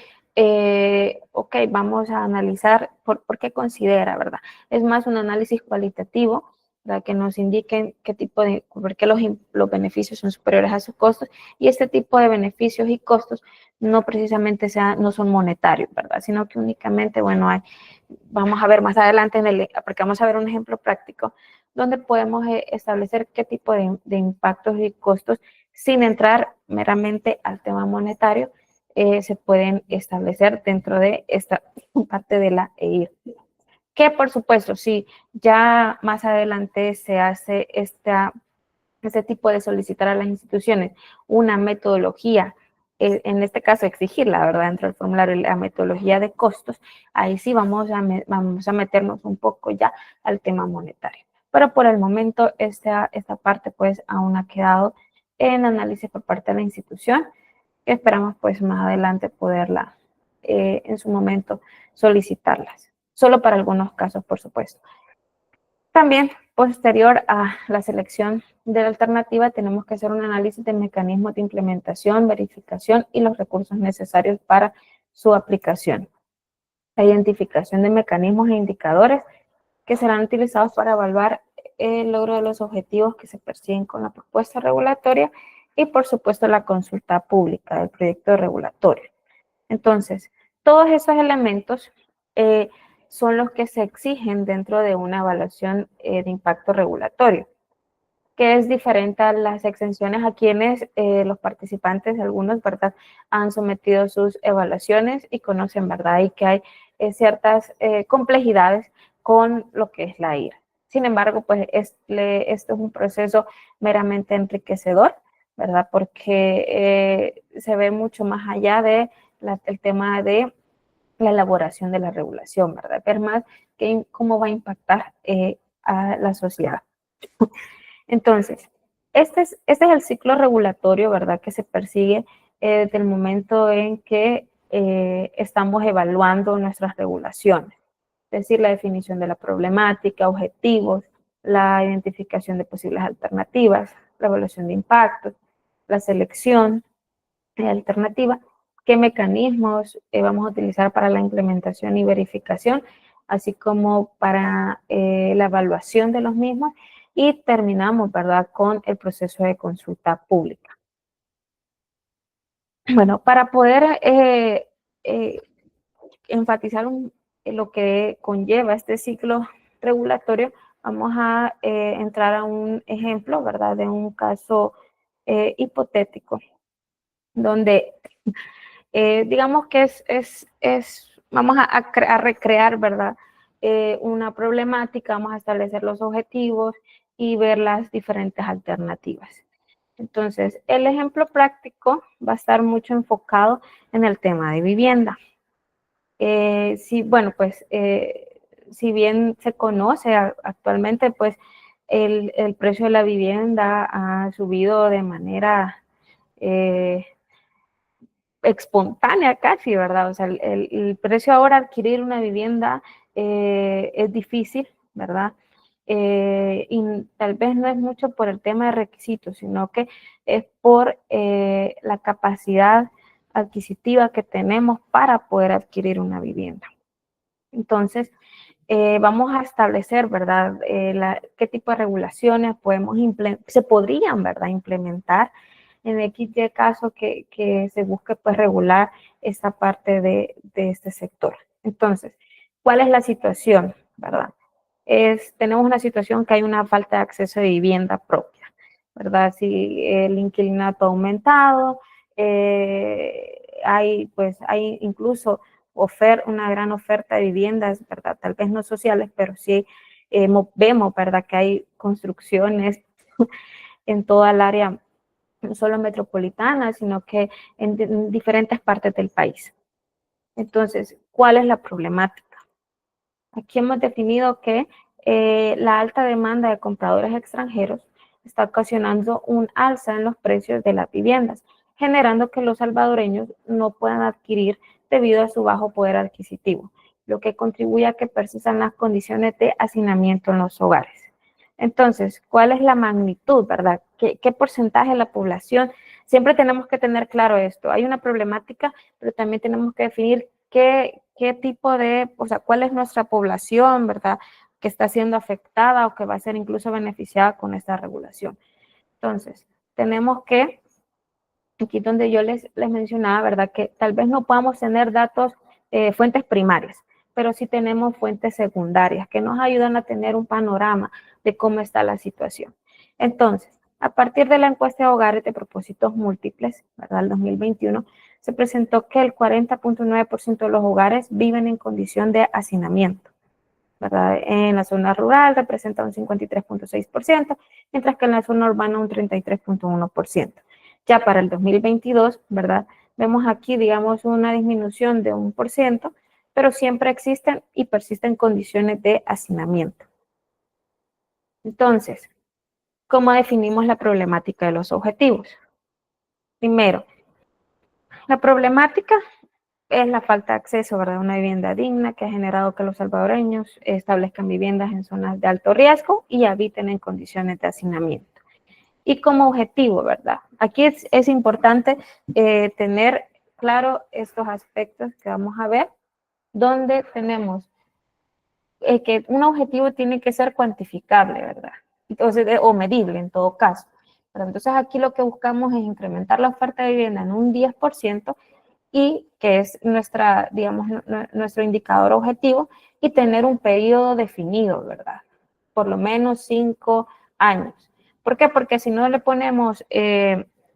ok, vamos a analizar por qué considera, ¿verdad? Es más un análisis cualitativo, ¿verdad?, que nos indiquen qué tipo de, por qué los beneficios son superiores a sus costos, y este tipo de beneficios y costos no precisamente no son monetarios, ¿verdad?, sino que únicamente, bueno, vamos a ver más adelante, porque vamos a ver un ejemplo práctico, donde podemos establecer qué tipo de impactos y costos, sin entrar meramente al tema monetario, se pueden establecer dentro de esta parte de la EIR. Que por supuesto, si ya más adelante se hace este tipo de solicitar a las instituciones una metodología, en este caso exigirla, ¿verdad?, dentro del formulario, la metodología de costos, ahí sí vamos a meternos un poco ya al tema monetario. Pero por el momento esta parte pues aún ha quedado en análisis por parte de la institución, que esperamos pues más adelante poderla en su momento solicitarlas. Solo para algunos casos, por supuesto. También, posterior a la selección de la alternativa, tenemos que hacer un análisis de mecanismos de implementación, verificación y los recursos necesarios para su aplicación. La identificación de mecanismos e indicadores que serán utilizados para evaluar el logro de los objetivos que se persiguen con la propuesta regulatoria y, por supuesto, la consulta pública del proyecto regulatorio. Entonces, todos esos elementos son los que se exigen dentro de una evaluación de impacto regulatorio, que es diferente a las exenciones a quienes los participantes, algunos, ¿verdad?, han sometido sus evaluaciones y conocen, ¿verdad?, y que hay ciertas complejidades con lo que es la IR. Sin embargo, pues esto es un proceso meramente enriquecedor, ¿verdad?, porque se ve mucho más allá de el tema de la elaboración de la regulación, ¿verdad? Ver más cómo va a impactar a la sociedad. Entonces, este es el ciclo regulatorio, ¿verdad?, que se persigue desde el momento en que estamos evaluando nuestras regulaciones. Es decir, la definición de la problemática, objetivos, la identificación de posibles alternativas, la evaluación de impactos, la selección de alternativa, qué mecanismos vamos a utilizar para la implementación y verificación, así como para la evaluación de los mismos, y terminamos, ¿verdad?, con el proceso de consulta pública. Bueno, para poder enfatizar lo que conlleva este ciclo regulatorio, vamos a entrar a un ejemplo, ¿verdad?, de un caso hipotético, donde digamos que vamos a recrear, ¿verdad?, una problemática, vamos a establecer los objetivos y ver las diferentes alternativas. Entonces, el ejemplo práctico va a estar mucho enfocado en el tema de vivienda. Bueno, pues, si bien se conoce actualmente, pues, el precio de la vivienda ha subido de manera espontánea casi, ¿verdad? O sea, el precio ahora de adquirir una vivienda es difícil, ¿verdad? Y tal vez no es mucho por el tema de requisitos, sino que es por la capacidad adquisitiva que tenemos para poder adquirir una vivienda. Entonces, vamos a establecer, ¿verdad?, qué tipo de regulaciones se podrían, ¿verdad?, implementar en XY caso que se busque, pues, regular esta parte de este sector. Entonces, ¿cuál es la situación, verdad? Tenemos una situación que hay una falta de acceso a vivienda propia, ¿verdad? Si el inquilinato ha aumentado, hay incluso una gran oferta de viviendas, ¿verdad?, tal vez no sociales, pero sí vemos, ¿verdad?, que hay construcciones en toda el área, no solo metropolitana, sino que en diferentes partes del país. Entonces, ¿cuál es la problemática? Aquí hemos definido que la alta demanda de compradores extranjeros está ocasionando un alza en los precios de las viviendas, generando que los salvadoreños no puedan adquirir debido a su bajo poder adquisitivo, lo que contribuye a que persistan las condiciones de hacinamiento en los hogares. Entonces, ¿cuál es la magnitud, verdad? ¿Qué porcentaje de la población? Siempre tenemos que tener claro esto. Hay una problemática, pero también tenemos que definir qué tipo de, o sea, cuál es nuestra población, ¿verdad? Que está siendo afectada o que va a ser incluso beneficiada con esta regulación. Entonces, tenemos que, aquí donde yo les mencionaba, ¿verdad? Que tal vez no podamos tener datos, fuentes primarias, pero sí tenemos fuentes secundarias que nos ayudan a tener un panorama de cómo está la situación. Entonces, a partir de la encuesta de hogares de propósitos múltiples, ¿verdad? El 2021, se presentó que el 40.9% de los hogares viven en condición de hacinamiento, ¿verdad? En la zona rural representa un 53.6%, mientras que en la zona urbana un 33.1%. Ya para el 2022, ¿verdad? Vemos aquí, digamos, una disminución de 1%, pero siempre existen y persisten condiciones de hacinamiento. Entonces, ¿cómo definimos la problemática de los objetivos? Primero, la problemática es la falta de acceso, ¿verdad? A una vivienda digna que ha generado que los salvadoreños establezcan viviendas en zonas de alto riesgo y habiten en condiciones de hacinamiento. Y como objetivo, ¿verdad? Aquí es importante tener claro estos aspectos que vamos a ver, donde tenemos que un objetivo tiene que ser cuantificable, ¿verdad? Entonces, o medible en todo caso. Pero entonces aquí lo que buscamos es incrementar la oferta de vivienda en un 10% y que es nuestra, digamos, nuestro indicador objetivo, y tener un periodo definido, ¿verdad? Por lo menos 5 años. ¿Por qué? Porque si no le ponemos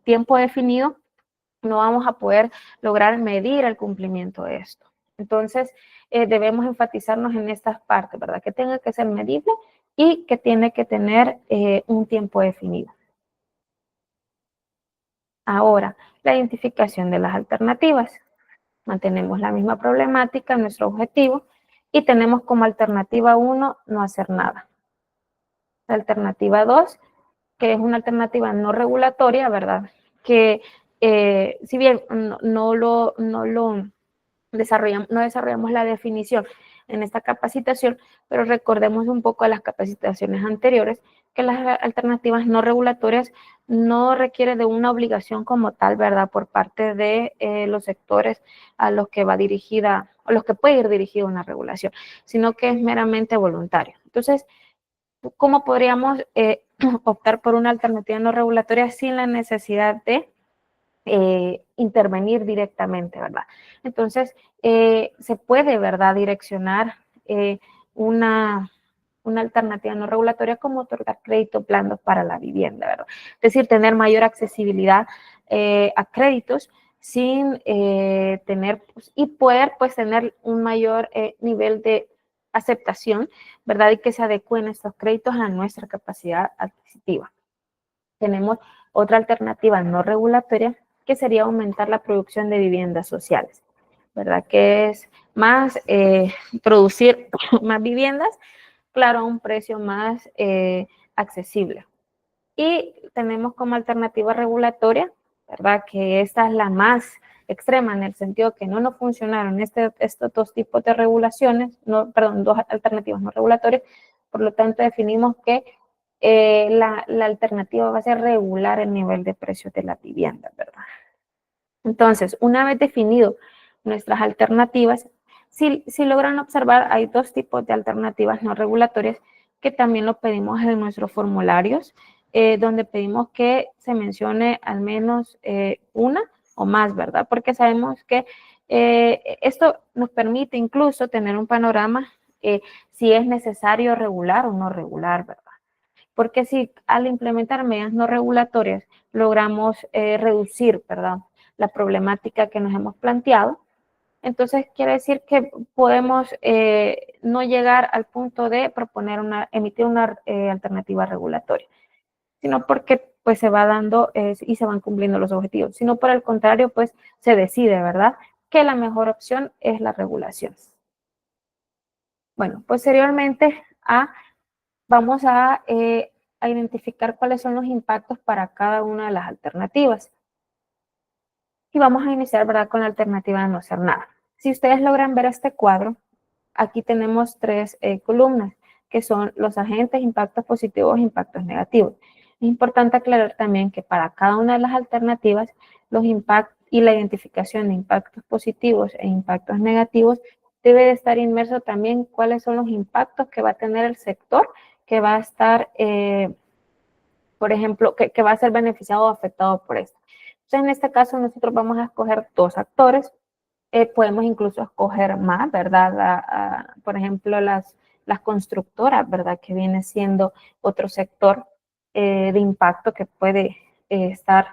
tiempo definido, no vamos a poder lograr medir el cumplimiento de esto. Entonces, debemos enfatizarnos en estas partes, ¿verdad? Que tenga que ser medible y que tiene que tener un tiempo definido. Ahora, la identificación de las alternativas. Mantenemos la misma problemática, nuestro objetivo, y tenemos como alternativa 1, no hacer nada. La alternativa 2, que es una alternativa no regulatoria, ¿verdad? Que si bien no desarrollamos la definición en esta capacitación, pero recordemos un poco a las capacitaciones anteriores, que las alternativas no regulatorias no requieren de una obligación como tal, ¿verdad? Por parte de los sectores a los que va dirigida, a los que puede ir dirigida una regulación, sino que es meramente voluntario. Entonces, ¿cómo podríamos optar por una alternativa no regulatoria sin la necesidad de intervenir directamente, ¿verdad? Entonces, se puede, ¿verdad?, direccionar una alternativa no regulatoria como otorgar crédito blando para la vivienda, ¿verdad? Es decir, tener mayor accesibilidad a créditos sin tener, pues, y poder, pues, tener un mayor nivel de aceptación, ¿verdad? Y que se adecúen estos créditos a nuestra capacidad adquisitiva. Tenemos otra alternativa no regulatoria, que sería aumentar la producción de viviendas sociales, ¿verdad? Que es más producir más viviendas, claro, a un precio más accesible. Y tenemos como alternativa regulatoria, ¿verdad? Que esta es la más extrema en el sentido que no nos funcionaron estos dos tipos de regulaciones, dos alternativas no regulatorias, por lo tanto definimos que la alternativa va a ser regular el nivel de precios de la vivienda, ¿verdad? Entonces, una vez definido nuestras alternativas, si logran observar, hay dos tipos de alternativas no regulatorias que también lo pedimos en nuestros formularios, donde pedimos que se mencione al menos una o más, ¿verdad? Porque sabemos que esto nos permite incluso tener un panorama si es necesario regular o no regular, ¿verdad? Porque si al implementar medidas no regulatorias logramos reducir, ¿verdad?, la problemática que nos hemos planteado, entonces quiere decir que podemos no llegar al punto de emitir una alternativa regulatoria, sino porque pues se va dando y se van cumpliendo los objetivos, sino por el contrario, pues se decide, ¿verdad?, que la mejor opción es la regulación. Bueno, posteriormente vamos a a identificar cuáles son los impactos para cada una de las alternativas. Y vamos a iniciar, ¿verdad?, con la alternativa de no hacer nada. Si ustedes logran ver este cuadro, aquí tenemos tres columnas, que son los agentes, impactos positivos e impactos negativos. Es importante aclarar también que para cada una de las alternativas, los impactos y la identificación de impactos positivos e impactos negativos debe de estar inmerso también cuáles son los impactos que va a tener el sector que va a estar, por ejemplo, que va a ser beneficiado o afectado por esto. Entonces, en este caso, nosotros vamos a escoger 2 actores. Podemos incluso escoger más, ¿verdad? Por ejemplo, las constructoras, ¿verdad? Que viene siendo otro sector de impacto que puede estar,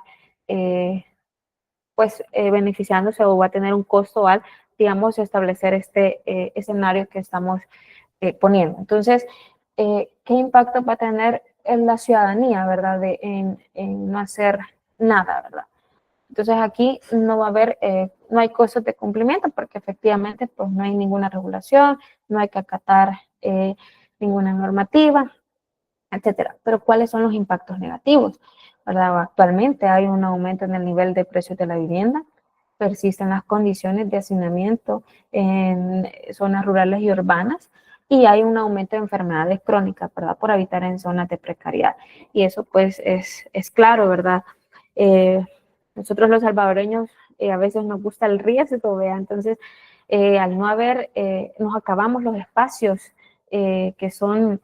beneficiándose o va a tener un costo al, digamos, establecer este escenario que estamos poniendo. Entonces, ¿qué impacto va a tener en la ciudadanía, ¿verdad? En no hacer nada, ¿verdad? Entonces aquí no va a haber, no hay costos de cumplimiento porque efectivamente pues no hay ninguna regulación, no hay que acatar ninguna normativa, etcétera. Pero ¿cuáles son los impactos negativos? ¿Verdad? Actualmente hay un aumento en el nivel de precios de la vivienda, persisten las condiciones de hacinamiento en zonas rurales y urbanas y hay un aumento de enfermedades crónicas, ¿verdad? Por habitar en zonas de precariedad. Y eso pues es claro, ¿verdad? Nosotros los salvadoreños a veces nos gusta el riesgo, ¿vea? Entonces, al no haber, nos acabamos los espacios que son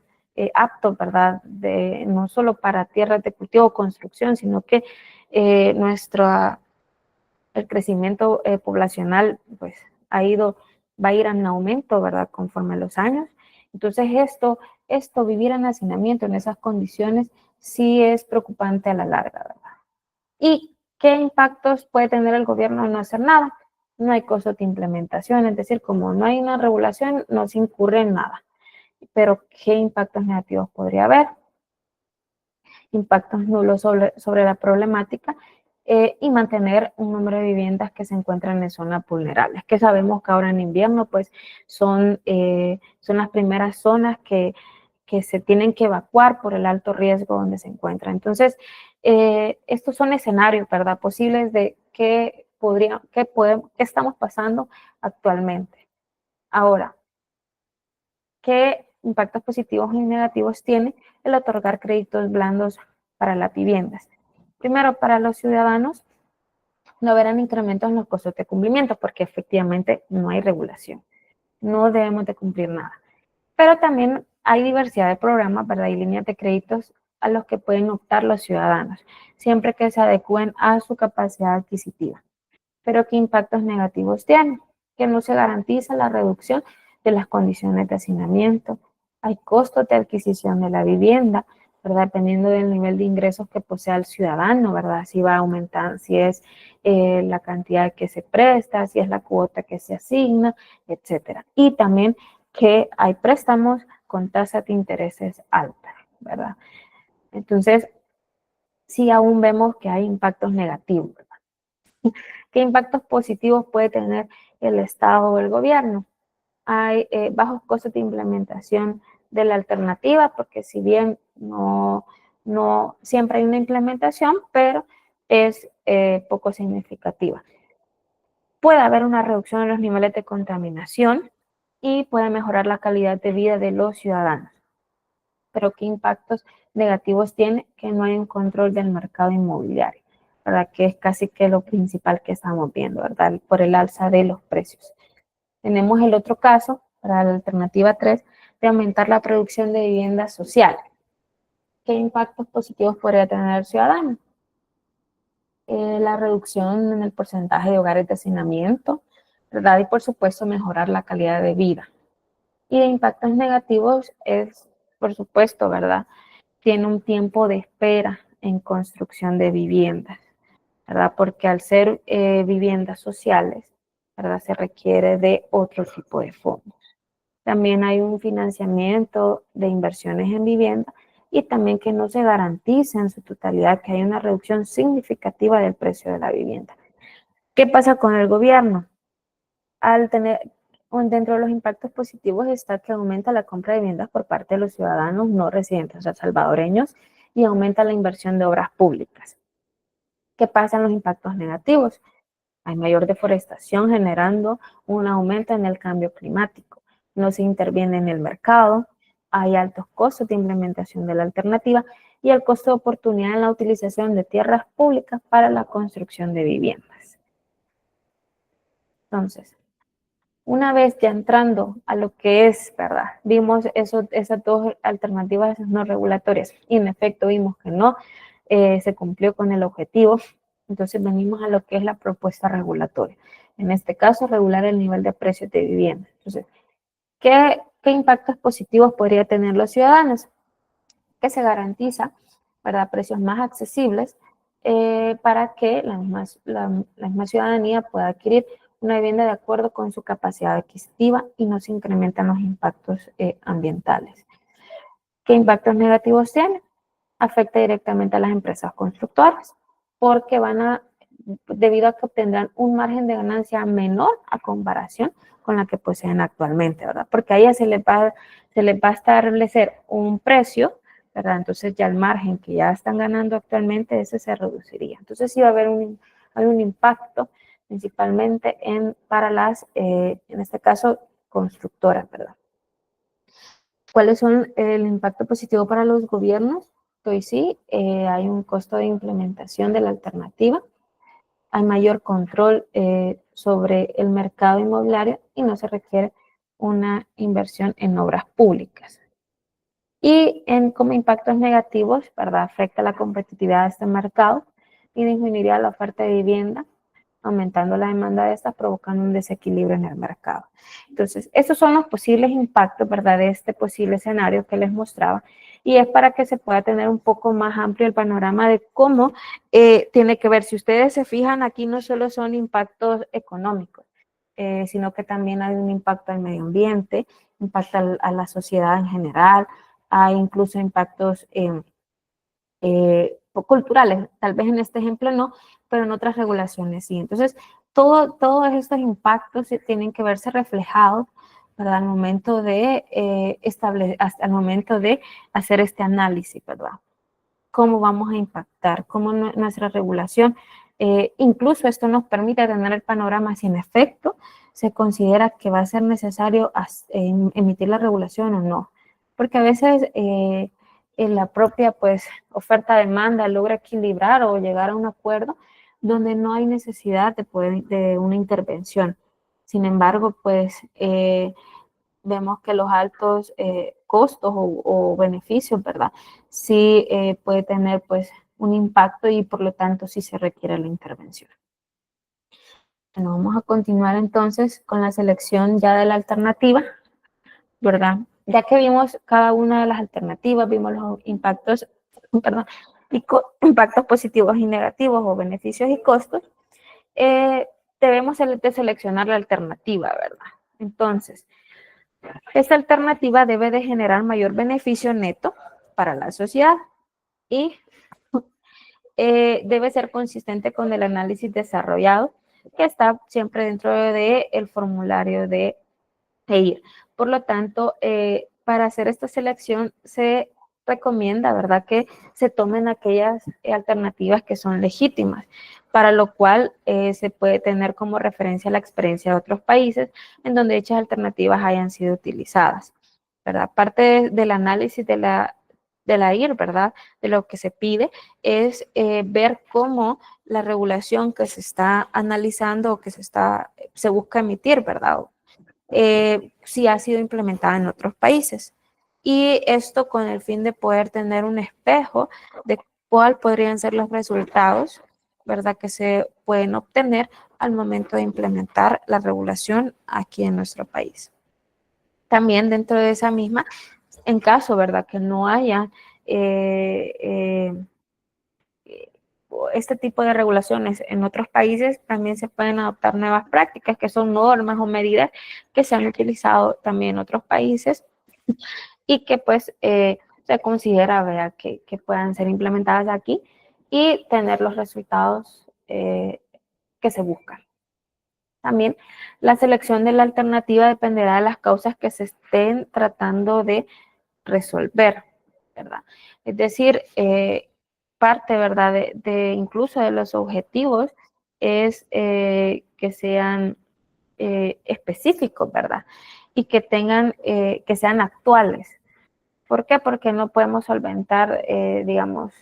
aptos, ¿verdad? No solo para tierras de cultivo o construcción, sino que el crecimiento poblacional pues va a ir en aumento, ¿verdad? Conforme los años. Entonces vivir en hacinamiento en esas condiciones sí es preocupante a la larga, ¿verdad? ¿Y qué impactos puede tener el gobierno al no hacer nada? No hay costo de implementación, es decir, como no hay una regulación, no se incurre en nada. Pero, ¿qué impactos negativos podría haber? Impactos nulos sobre la problemática y mantener un número de viviendas que se encuentran en zonas vulnerables, que sabemos que ahora en invierno pues son las primeras zonas que se tienen que evacuar por el alto riesgo donde se encuentran. Entonces, estos son escenarios, ¿verdad?, posibles de qué estamos pasando actualmente. Ahora, ¿qué impactos positivos y negativos tiene el otorgar créditos blandos para las viviendas? Primero, para los ciudadanos, no verán incrementos en los costos de cumplimiento porque efectivamente no hay regulación. No debemos de cumplir nada. Pero también hay diversidad de programas, ¿verdad? Y líneas de créditos a los que pueden optar los ciudadanos, siempre que se adecúen a su capacidad adquisitiva. Pero ¿qué impactos negativos tienen? Que no se garantiza la reducción de las condiciones de hacinamiento. Hay costos de adquisición de la vivienda, ¿verdad? Dependiendo del nivel de ingresos que posea el ciudadano, ¿verdad? Si va a aumentar, si es la cantidad que se presta, si es la cuota que se asigna, etcétera. Y también que hay préstamos con tasas de intereses altas, ¿verdad? Entonces, sí aún vemos que hay impactos negativos, ¿verdad? ¿Qué impactos positivos puede tener el Estado o el gobierno? Hay bajos costos de implementación de la alternativa, porque si bien no siempre hay una implementación, pero es poco significativa. Puede haber una reducción en los niveles de contaminación y puede mejorar la calidad de vida de los ciudadanos. Pero ¿qué impactos negativos tiene? Que no hay un control del mercado inmobiliario, ¿verdad? Que es casi que lo principal que estamos viendo, ¿verdad? Por el alza de los precios. Tenemos el otro caso, para la alternativa 3, de aumentar la producción de viviendas sociales. ¿Qué impactos positivos podría tener el ciudadano? La reducción en el porcentaje de hogares de hacinamiento, ¿verdad? Y por supuesto mejorar la calidad de vida. Y de impactos negativos es, por supuesto, ¿verdad? Tiene un tiempo de espera en construcción de viviendas, ¿verdad? Porque al ser viviendas sociales, ¿verdad? Se requiere de otro tipo de fondos. También hay un financiamiento de inversiones en vivienda y también que no se garantiza en su totalidad que hay una reducción significativa del precio de la vivienda. ¿Qué pasa con el gobierno? Dentro de los impactos positivos está que aumenta la compra de viviendas por parte de los ciudadanos no residentes, o sea, salvadoreños, y aumenta la inversión de obras públicas. ¿Qué pasa en los impactos negativos? Hay mayor deforestación generando un aumento en el cambio climático. No se interviene en el mercado, hay altos costos de implementación de la alternativa y el costo de oportunidad en la utilización de tierras públicas para la construcción de viviendas. Entonces, una vez ya entrando a lo que es, ¿verdad? Vimos esas dos alternativas no regulatorias y en efecto vimos que no se cumplió con el objetivo. Entonces venimos a lo que es la propuesta regulatoria. En este caso, regular el nivel de precios de vivienda. Entonces, ¿qué impactos positivos podría tener los ciudadanos? Que se garantiza, ¿verdad?, precios más accesibles para que la misma ciudadanía pueda adquirir una vivienda de acuerdo con su capacidad adquisitiva y no se incrementan los impactos ambientales. ¿Qué impactos negativos tiene? Afecta directamente a las empresas constructoras porque debido a que obtendrán un margen de ganancia menor a comparación con la que poseen actualmente, ¿verdad? Porque a ellas se les va a establecer un precio, ¿verdad? Entonces ya el margen que ya están ganando actualmente, ese se reduciría. Entonces sí va a haber un impacto principalmente para las, en este caso, constructoras, ¿verdad? ¿Cuáles son el impacto positivo para los gobiernos? Pues sí, hay un costo de implementación de la alternativa, hay mayor control sobre el mercado inmobiliario y no se requiere una inversión en obras públicas. Y como impactos negativos, ¿verdad? Afecta la competitividad de este mercado y disminuiría la oferta de vivienda, aumentando la demanda de estas, provocando un desequilibrio en el mercado. Entonces, esos son los posibles impactos, ¿verdad?, de este posible escenario que les mostraba, y es para que se pueda tener un poco más amplio el panorama de cómo tiene que ver. Si ustedes se fijan, aquí no solo son impactos económicos, sino que también hay un impacto al medio ambiente, impacta a la sociedad en general, hay incluso impactos culturales, tal vez en este ejemplo no, pero en otras regulaciones sí. Entonces, todos estos impactos tienen que verse reflejados, ¿verdad?, al momento de al momento de hacer este análisis, ¿verdad? Cómo vamos a impactar, cómo nuestra regulación, incluso esto nos permite tener el panorama si en efecto se considera que va a ser necesario emitir la regulación o no, porque a veces en la propia pues oferta-demanda logra equilibrar o llegar a un acuerdo donde no hay necesidad de una intervención. Sin embargo, pues vemos que los altos costos o beneficios, ¿verdad?, sí puede tener pues un impacto y por lo tanto sí se requiere la intervención. Bueno, vamos a continuar entonces con la selección ya de la alternativa, ¿verdad? Ya que vimos cada una de las alternativas, vimos los impactos, perdón, impactos positivos y negativos o beneficios y costos, debemos de seleccionar la alternativa, ¿verdad? Entonces, esta alternativa debe de generar mayor beneficio neto para la sociedad y debe ser consistente con el análisis desarrollado que está siempre dentro del formulario de EIR. Por lo tanto, para hacer esta selección se recomienda, ¿verdad?, que se tomen aquellas alternativas que son legítimas, para lo cual se puede tener como referencia la experiencia de otros países en donde dichas alternativas hayan sido utilizadas, ¿verdad? Parte del análisis de la EIR, ¿verdad?, de lo que se pide es ver cómo la regulación que se está analizando o que se busca emitir, ¿verdad?, si ha sido implementada en otros países. Y esto con el fin de poder tener un espejo de cuál podrían ser los resultados, ¿verdad?, que se pueden obtener al momento de implementar la regulación aquí en nuestro país. También dentro de esa misma, en caso, ¿verdad?, que no haya este tipo de regulaciones en otros países, también se pueden adoptar nuevas prácticas que son normas o medidas que se han utilizado también en otros países y que pues se considera, ¿verdad?, que puedan ser implementadas aquí y tener los resultados que se buscan. También la selección de la alternativa dependerá de las causas que se estén tratando de resolver. ¿verdad? Es decir, parte, ¿verdad? Incluso de los objetivos es que sean específicos, ¿verdad? Y que tengan, que sean actuales. ¿Por qué? Porque no podemos solventar, digamos,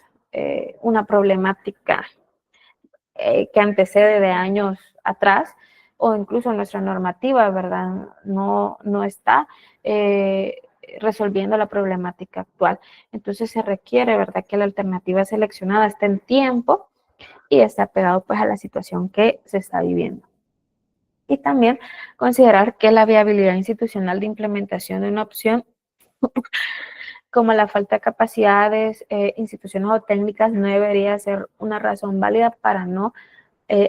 una problemática que antecede de años atrás, o incluso nuestra normativa, ¿verdad? No está resolviendo la problemática actual. Entonces se requiere, ¿verdad?, que la alternativa seleccionada esté en tiempo y esté pegado pues a la situación que se está viviendo. Y también considerar que la viabilidad institucional de implementación de una opción como la falta de capacidades, instituciones o técnicas no debería ser una razón válida para no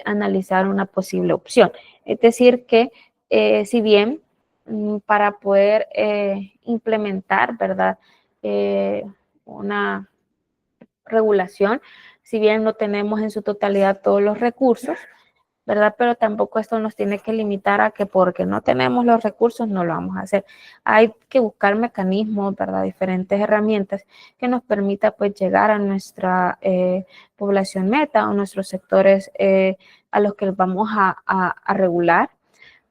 analizar una posible opción. Es decir, que si bien para poder implementar, ¿verdad?, una regulación, si bien no tenemos en su totalidad todos los recursos, ¿verdad? Pero tampoco esto nos tiene que limitar a que porque no tenemos los recursos no lo vamos a hacer. Hay que buscar mecanismos, ¿verdad? Diferentes herramientas que nos permita pues llegar a nuestra población meta o nuestros sectores a los que vamos a regular,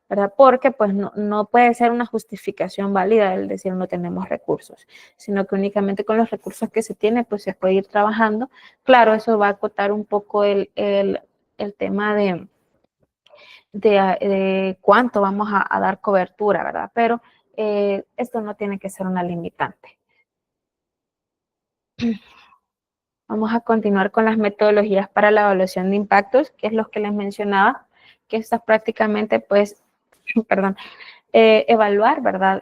¿verdad? Porque pues no puede ser una justificación válida el decir no tenemos recursos, sino que únicamente con los recursos que se tiene pues se puede ir trabajando. Claro, eso va a acotar un poco el tema de cuánto vamos a dar cobertura, ¿verdad? Pero esto no tiene que ser una limitante. Vamos a continuar con las metodologías para la evaluación de impactos, que es lo que les mencionaba, que estas prácticamente, pues, perdón, evaluar, ¿verdad?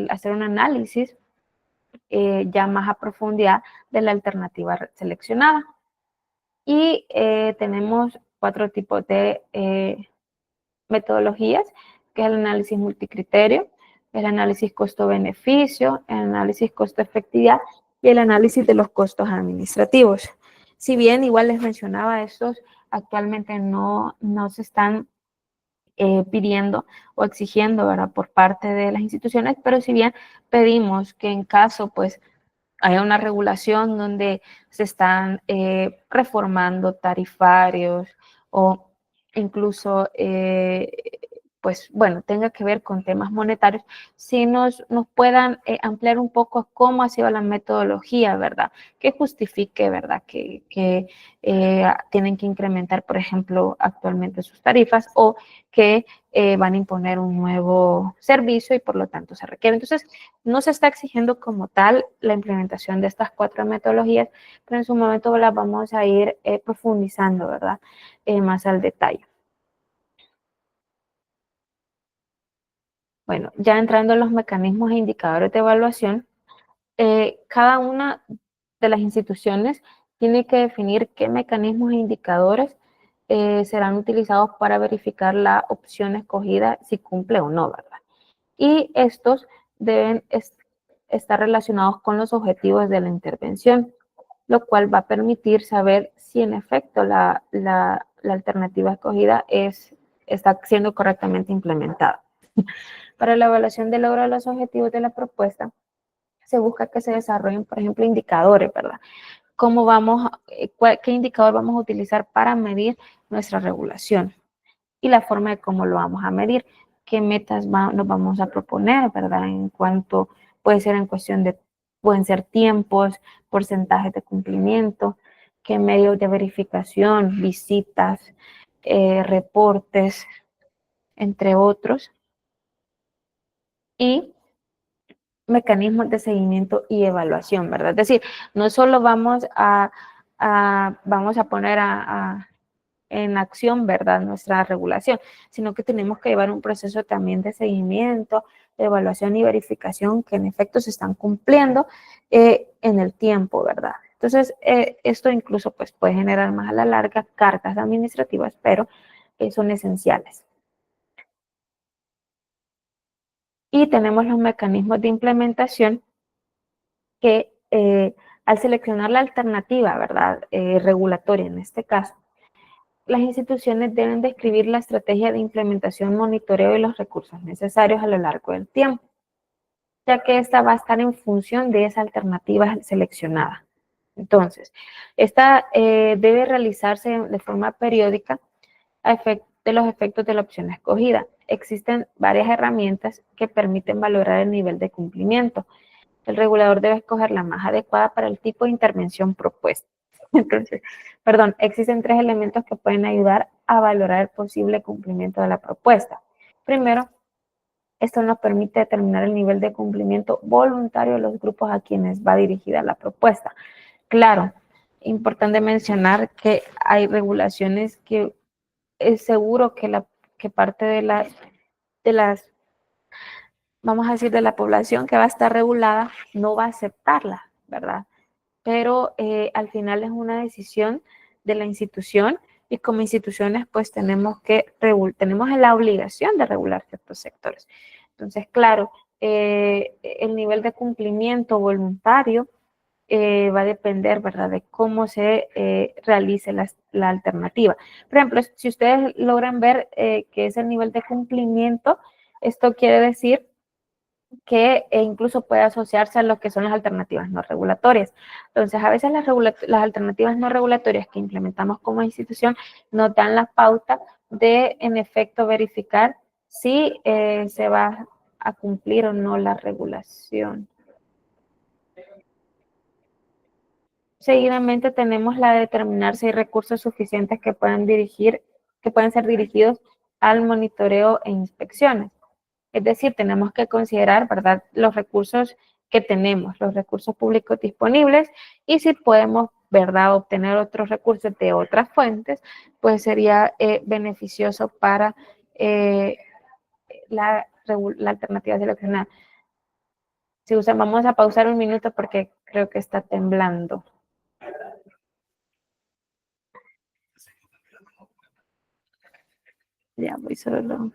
Hacer un análisis ya más a profundidad de la alternativa seleccionada. Y tenemos 4 tipos de metodologías, que es el análisis multicriterio, el análisis costo-beneficio, el análisis costo-efectividad y el análisis de los costos administrativos. Si bien, igual les mencionaba, estos actualmente no se están pidiendo o exigiendo, ¿verdad?, por parte de las instituciones, pero si bien pedimos que en caso, pues, haya una regulación donde se están reformando tarifarios o incluso, pues bueno, tenga que ver con temas monetarios, si nos puedan ampliar un poco cómo ha sido la metodología, ¿verdad? Que justifique, ¿verdad? Que tienen que incrementar, por ejemplo, actualmente sus tarifas o que van a imponer un nuevo servicio y por lo tanto se requiere. Entonces, no se está exigiendo como tal la implementación de estas 4 metodologías, pero en su momento las vamos a ir profundizando, ¿verdad? Más al detalle. Bueno, ya entrando en los mecanismos e indicadores de evaluación, cada una de las instituciones tiene que definir qué mecanismos e indicadores serán utilizados para verificar la opción escogida si cumple o no, ¿verdad? Y estos deben estar relacionados con los objetivos de la intervención, lo cual va a permitir saber si en efecto la alternativa escogida está siendo correctamente implementada. Para la evaluación del logro de los objetivos de la propuesta, se busca que se desarrollen, por ejemplo, indicadores, ¿verdad? ¿Qué indicador vamos a utilizar para medir nuestra regulación? Y la forma de cómo lo vamos a medir, qué metas nos vamos a proponer, ¿verdad? En cuanto puede ser en cuestión de, pueden ser tiempos, porcentajes de cumplimiento, qué medios de verificación, visitas, reportes, entre otros, y mecanismos de seguimiento y evaluación, ¿verdad? Es decir, no solo vamos a poner en acción, ¿verdad?, nuestra regulación, sino que tenemos que llevar un proceso también de seguimiento, de evaluación y verificación que en efecto se están cumpliendo en el tiempo, ¿verdad? Entonces, esto incluso pues, puede generar más a la larga cargas administrativas, pero son esenciales. Y tenemos los mecanismos de implementación que al seleccionar la alternativa, ¿verdad?, regulatoria en este caso, las instituciones deben describir la estrategia de implementación, monitoreo y los recursos necesarios a lo largo del tiempo. ya que esta va a estar en función de esa alternativa seleccionada. Entonces, esta debe realizarse de forma periódica de los efectos de la opción escogida. Existen varias herramientas que permiten valorar el nivel de cumplimiento. El regulador debe escoger la más adecuada para el tipo de intervención propuesta. Entonces, perdón, existen 3 elementos que pueden ayudar a valorar el posible cumplimiento de la propuesta. Primero, esto nos permite determinar el nivel de cumplimiento voluntario de los grupos a quienes va dirigida la propuesta. Claro, importante mencionar que hay regulaciones que es seguro que parte de las, vamos a decir, de la población que va a estar regulada no va a aceptarla, ¿verdad? Pero al final es una decisión de la institución y como instituciones pues tenemos la obligación de regular ciertos sectores. Entonces, claro, el nivel de cumplimiento voluntario va a depender, ¿verdad?, de cómo se realice la alternativa. Por ejemplo, si ustedes logran ver que es el nivel de cumplimiento, esto quiere decir que incluso puede asociarse a lo que son las alternativas no regulatorias. Entonces, a veces las alternativas no regulatorias que implementamos como institución nos dan la pauta de, en efecto, verificar si se va a cumplir o no la regulación. Seguidamente tenemos la de determinar si hay recursos suficientes que pueden ser dirigidos al monitoreo e inspecciones. Es decir, tenemos que considerar, ¿verdad?, los recursos que tenemos, los recursos públicos disponibles y si podemos, ¿verdad?, obtener otros recursos de otras fuentes, pues sería beneficioso para la alternativa seleccionada. Si usan, vamos a pausar un minuto porque creo que está temblando. Ya voy solo.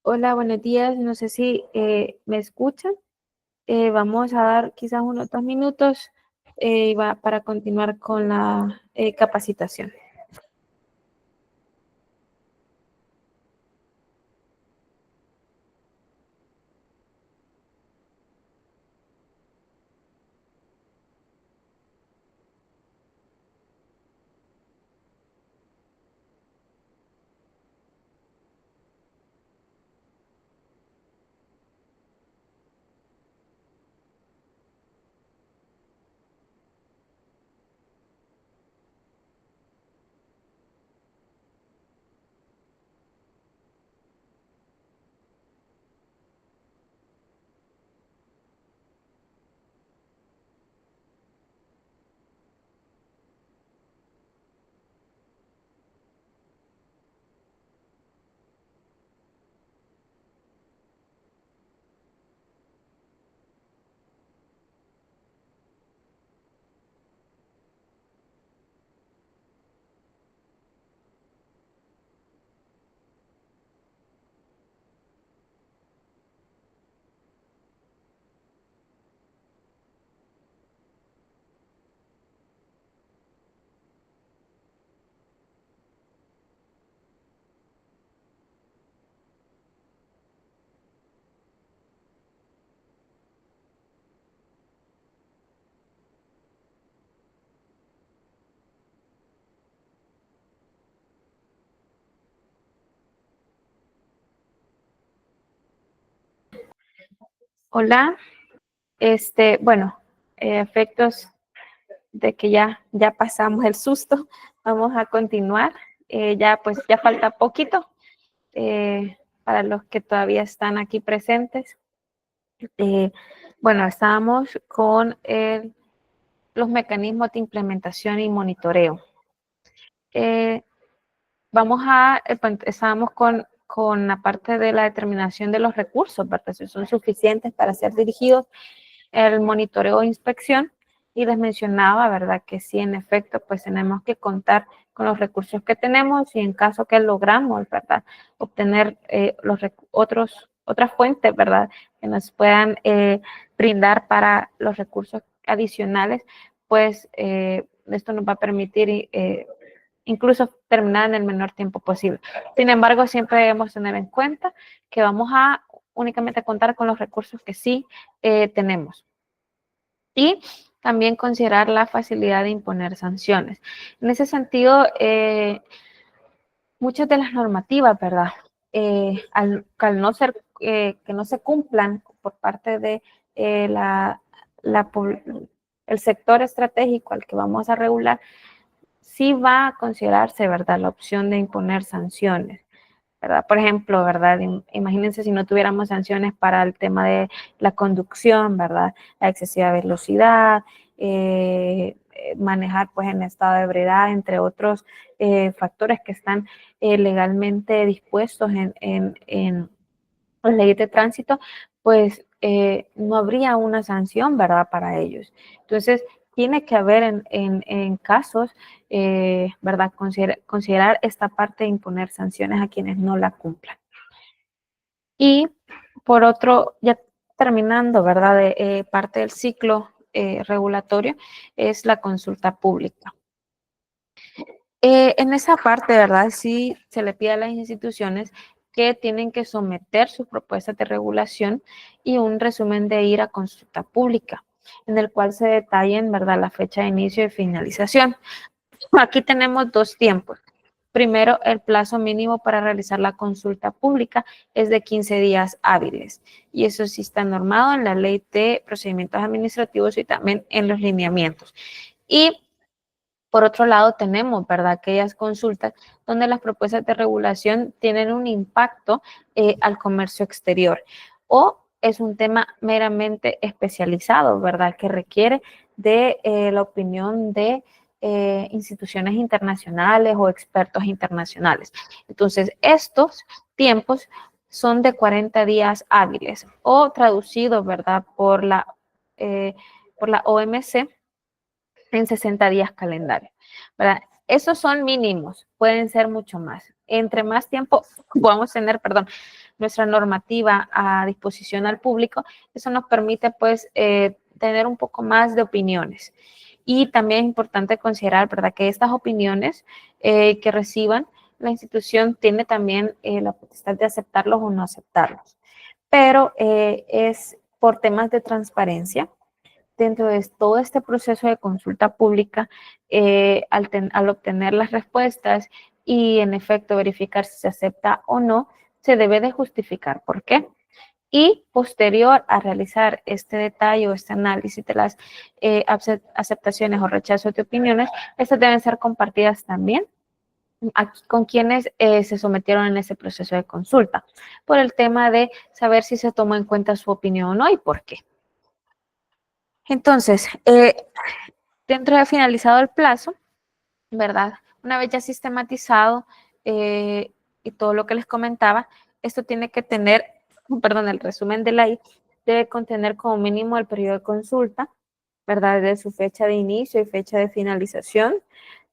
Hola, buenos días. No sé si me escuchan. Vamos a dar quizás unos 2 minutos para continuar con la capacitación. Hola, bueno, efectos de que ya pasamos el susto, vamos a continuar. Ya falta poquito para los que todavía están aquí presentes. Bueno, estábamos con los mecanismos de implementación y monitoreo. Estábamos con la parte de la determinación de los recursos, ¿verdad? Si son suficientes para ser dirigidos, el monitoreo e inspección, y les mencionaba, ¿verdad? Que sí, en efecto, pues tenemos que contar con los recursos que tenemos y en caso que logramos, ¿verdad? Obtener otras fuentes, ¿verdad? Que nos puedan brindar para los recursos adicionales, pues esto nos va a permitir incluso terminar en el menor tiempo posible. Sin embargo, siempre debemos tener en cuenta que vamos a únicamente contar con los recursos que sí tenemos. Y también considerar la facilidad de imponer sanciones. En ese sentido, muchas de las normativas, ¿verdad? Al no ser, que no se cumplan por parte de el sector estratégico al que vamos a regular, sí va a considerarse, ¿verdad?, la opción de imponer sanciones, ¿verdad? Por ejemplo, ¿verdad? Imagínense si no tuviéramos sanciones para el tema de la conducción, ¿verdad? La excesiva velocidad, manejar pues en estado de ebriedad, entre otros factores que están legalmente dispuestos en las leyes de tránsito, pues no habría una sanción, ¿verdad?, para ellos. Entonces, tiene que haber en casos, ¿verdad?, considerar esta parte de imponer sanciones a quienes no la cumplan. Y por otro, ya terminando, ¿verdad?, de parte del ciclo regulatorio, es la consulta pública. En esa parte, ¿verdad?, sí se le pide a las instituciones que tienen que someter sus propuestas de regulación y un resumen de ir a consulta pública, en el cual se detallen, ¿verdad?, la fecha de inicio y finalización. Aquí tenemos 2 tiempos. Primero, el plazo mínimo para realizar la consulta pública es de 15 días hábiles, y eso sí está normado en la Ley de Procedimientos Administrativos y también en los lineamientos. Y por otro lado, tenemos, ¿verdad?, aquellas consultas donde las propuestas de regulación tienen un impacto al comercio exterior, o es un tema meramente especializado, ¿verdad?, que requiere de la opinión de instituciones internacionales o expertos internacionales. Entonces, estos tiempos son de 40 días hábiles, o traducidos, ¿verdad?, por la OMC, en 60 días calendario, ¿verdad? Esos son mínimos, pueden ser mucho más. Entre más tiempo podamos tener, perdón, nuestra normativa a disposición al público, eso nos permite pues tener un poco más de opiniones. Y también es importante considerar, ¿verdad?, que estas opiniones que reciban, la institución tiene también la potestad de aceptarlos o no aceptarlos. Pero es por temas de transparencia. Dentro de todo este proceso de consulta pública, al obtener las respuestas y en efecto verificar si se acepta o no, se debe de justificar por qué. Y posterior a realizar este detalle o este análisis de las aceptaciones o rechazos de opiniones, estas deben ser compartidas también aquí con quienes se sometieron en ese proceso de consulta, por el tema de saber si se tomó en cuenta su opinión o no y por qué. Entonces, dentro de finalizado el plazo, ¿verdad? Una vez ya sistematizado y todo lo que les comentaba, esto tiene que tener, perdón, el resumen de la I debe contener como mínimo el periodo de consulta, ¿verdad? De su fecha de inicio y fecha de finalización,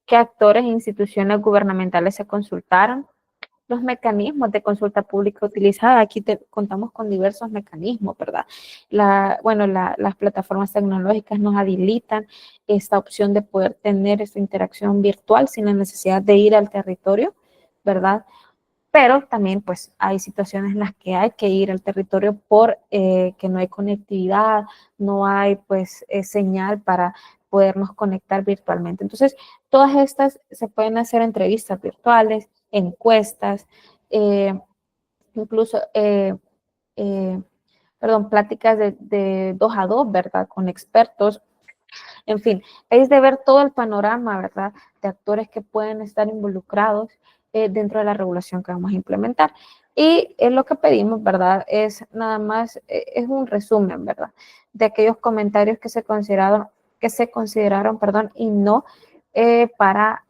qué actores e instituciones gubernamentales se consultaron, los mecanismos de consulta pública utilizada. Aquí contamos con diversos mecanismos, ¿verdad? Las plataformas tecnológicas nos habilitan esta opción de poder tener esta interacción virtual sin la necesidad de ir al territorio, ¿verdad? Pero también pues hay situaciones en las que hay que ir al territorio por que no hay conectividad, no hay pues señal para podernos conectar virtualmente. Entonces, todas estas se pueden hacer entrevistas virtuales, encuestas, incluso, pláticas de 2 a 2, ¿verdad? Con expertos. En fin, es de ver todo el panorama, ¿verdad?, de actores que pueden estar involucrados dentro de la regulación que vamos a implementar. Y lo que pedimos, ¿verdad?, es nada más, es un resumen, ¿verdad?, de aquellos comentarios que se consideraron, y no para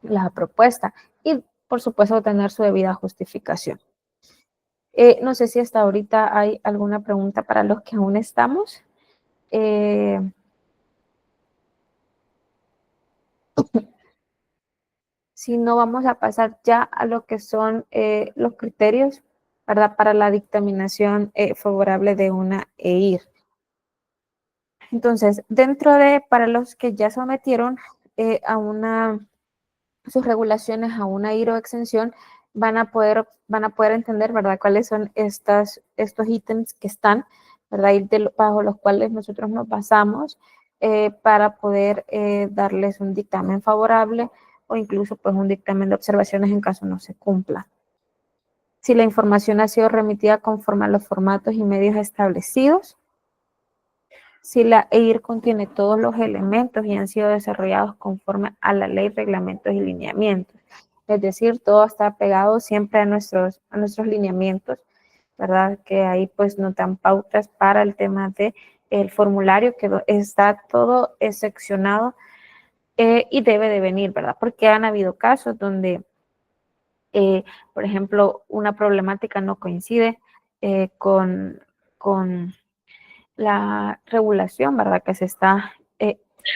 la propuesta. Y, por supuesto, tener su debida justificación. No sé si hasta ahorita hay alguna pregunta para los que aún estamos. Si no, vamos a pasar ya a lo que son los criterios, ¿verdad?, para la dictaminación favorable de una EIR. Entonces, para los que ya sometieron sus regulaciones a una EIR o exención, van a poder entender, ¿verdad?, cuáles son estos ítems que están, ¿verdad?, y bajo los cuales nosotros nos basamos para poder darles un dictamen favorable o incluso pues un dictamen de observaciones en caso no se cumpla. Si la información ha sido remitida conforme a los formatos y medios establecidos, si la EIR contiene todos los elementos y han sido desarrollados conforme a la ley, reglamentos y lineamientos. Es decir, todo está pegado siempre a nuestros lineamientos, ¿verdad? Que ahí pues nos dan pautas para el tema de el formulario, que está todo seccionado y debe de venir, ¿verdad? Porque han habido casos donde, por ejemplo, una problemática no coincide con la regulación, ¿verdad?, que se está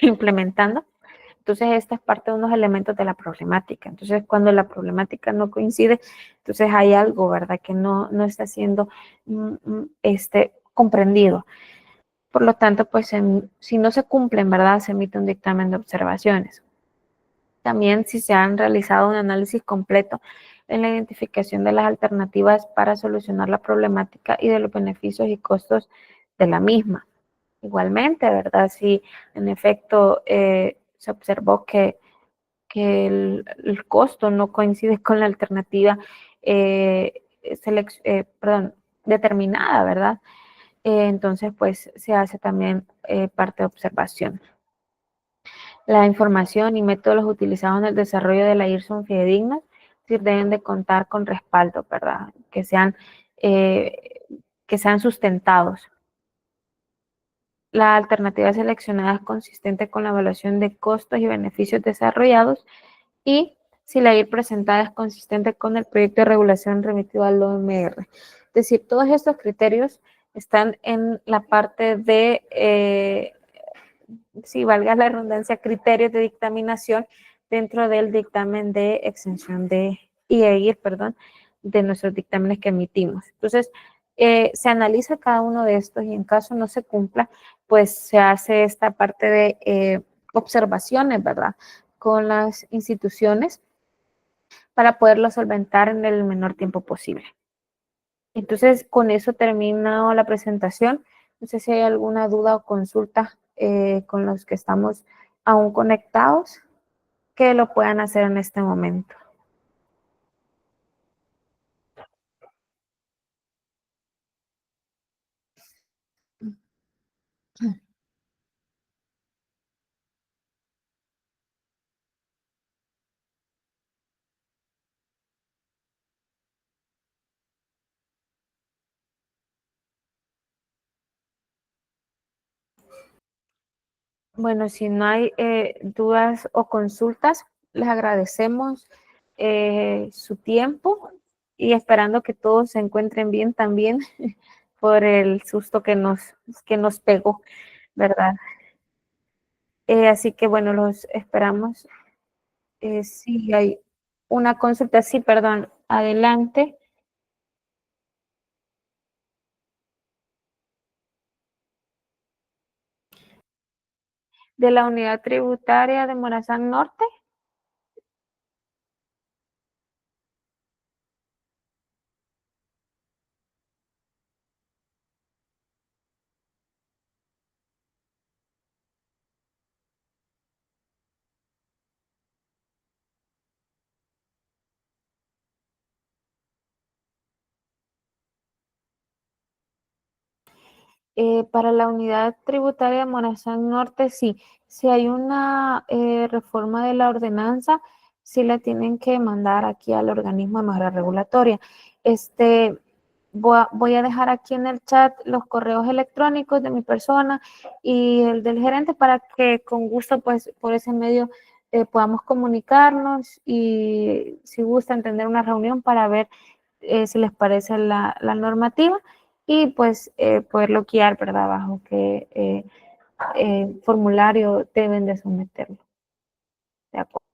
implementando. Entonces, esta es parte de unos elementos de la problemática. Entonces, cuando la problemática no coincide, entonces hay algo, ¿verdad?, que no está siendo comprendido. Por lo tanto, pues si no se cumplen, ¿verdad?, se emite un dictamen de observaciones. También si se han realizado un análisis completo en la identificación de las alternativas para solucionar la problemática y de los beneficios y costos de la misma. Igualmente, ¿verdad?, si en efecto se observó que el costo no coincide con la alternativa determinada, ¿verdad? Entonces, pues se hace también parte de observación. La información y métodos utilizados en el desarrollo de la IR son fidedignos, es decir, deben de contar con respaldo, ¿verdad?, que sean sustentados. La alternativa seleccionada es consistente con la evaluación de costos y beneficios desarrollados y si la IR presentada es consistente con el proyecto de regulación remitido al OMR. Es decir, todos estos criterios están en la parte de, si valga la redundancia, criterios de dictaminación dentro del dictamen de exención de IEIR, perdón, de nuestros dictámenes que emitimos. Entonces, se analiza cada uno de estos y en caso no se cumpla, pues se hace esta parte de observaciones, ¿verdad? Con las instituciones para poderlo solventar en el menor tiempo posible. Entonces, con eso termino la presentación. No sé si hay alguna duda o consulta con los que estamos aún conectados, que lo puedan hacer en este momento. Bueno, si no hay dudas o consultas, les agradecemos su tiempo y esperando que todos se encuentren bien también por el susto que nos pegó, ¿verdad? Así que bueno, los esperamos. Si hay una consulta, sí, perdón, adelante. De la unidad tributaria de Morazán Norte. Para la unidad tributaria de Morazán Norte, sí. Si hay una reforma de la ordenanza, sí la tienen que mandar aquí al organismo de mejora regulatoria. Voy a dejar aquí en el chat los correos electrónicos de mi persona y el del gerente para que con gusto, pues, por ese medio podamos comunicarnos y si gustan tener una reunión para ver si les parece la normativa y pues poderlo guiar, ¿verdad? Bajo qué formulario deben de someterlo. De acuerdo.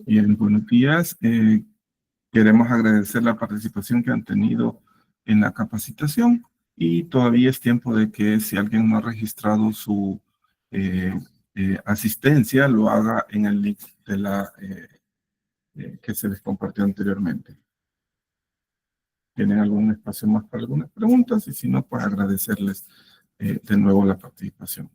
Bien, buenos días. Queremos agradecer la participación que han tenido en la capacitación y todavía es tiempo de que si alguien no ha registrado su asistencia, lo haga en el link de que se les compartió anteriormente. ¿Tienen algún espacio más para algunas preguntas? Y si no, pues agradecerles de nuevo la participación.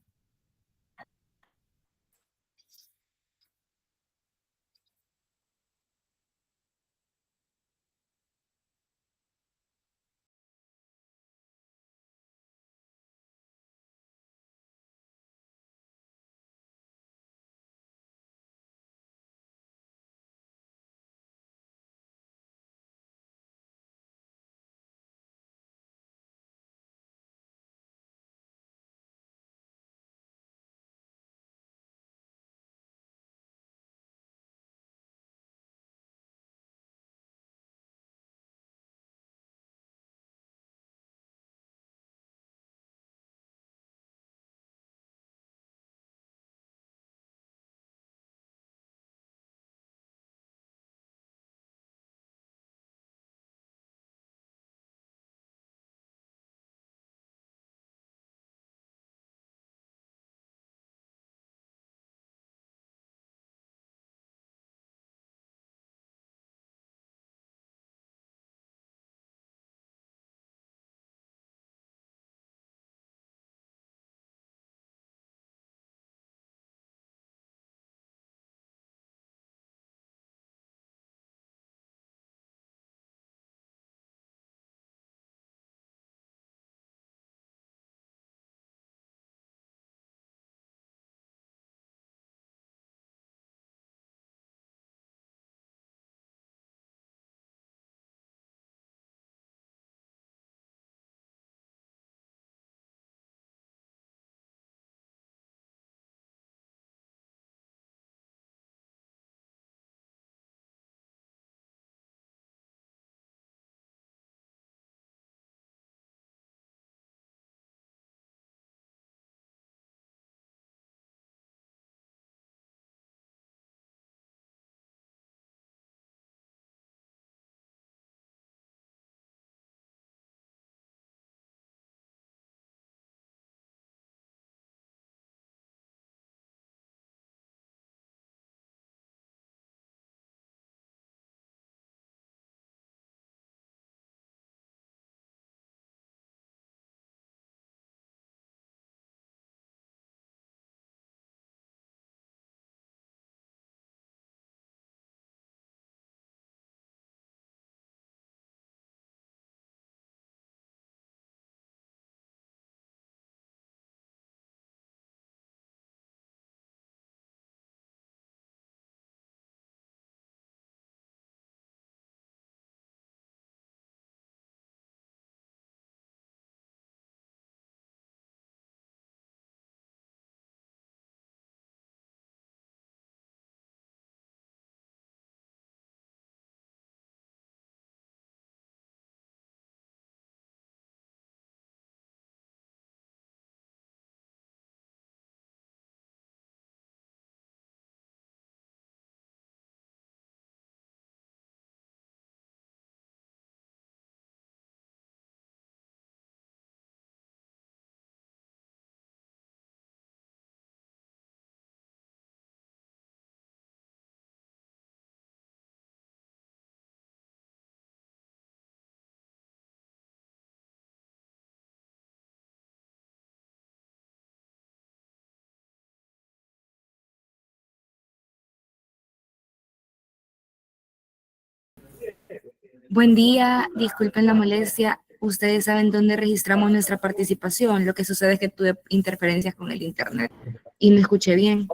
Buen día, disculpen la molestia. Ustedes saben dónde registramos nuestra participación. Lo que sucede es que tuve interferencias con el internet y me escuché bien.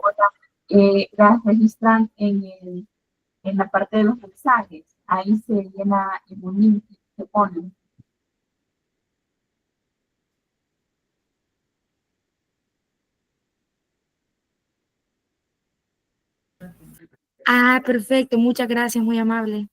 Las registran en la parte de los mensajes. Ahí se llena en un link, se pone. Ah, perfecto. Muchas gracias, muy amable.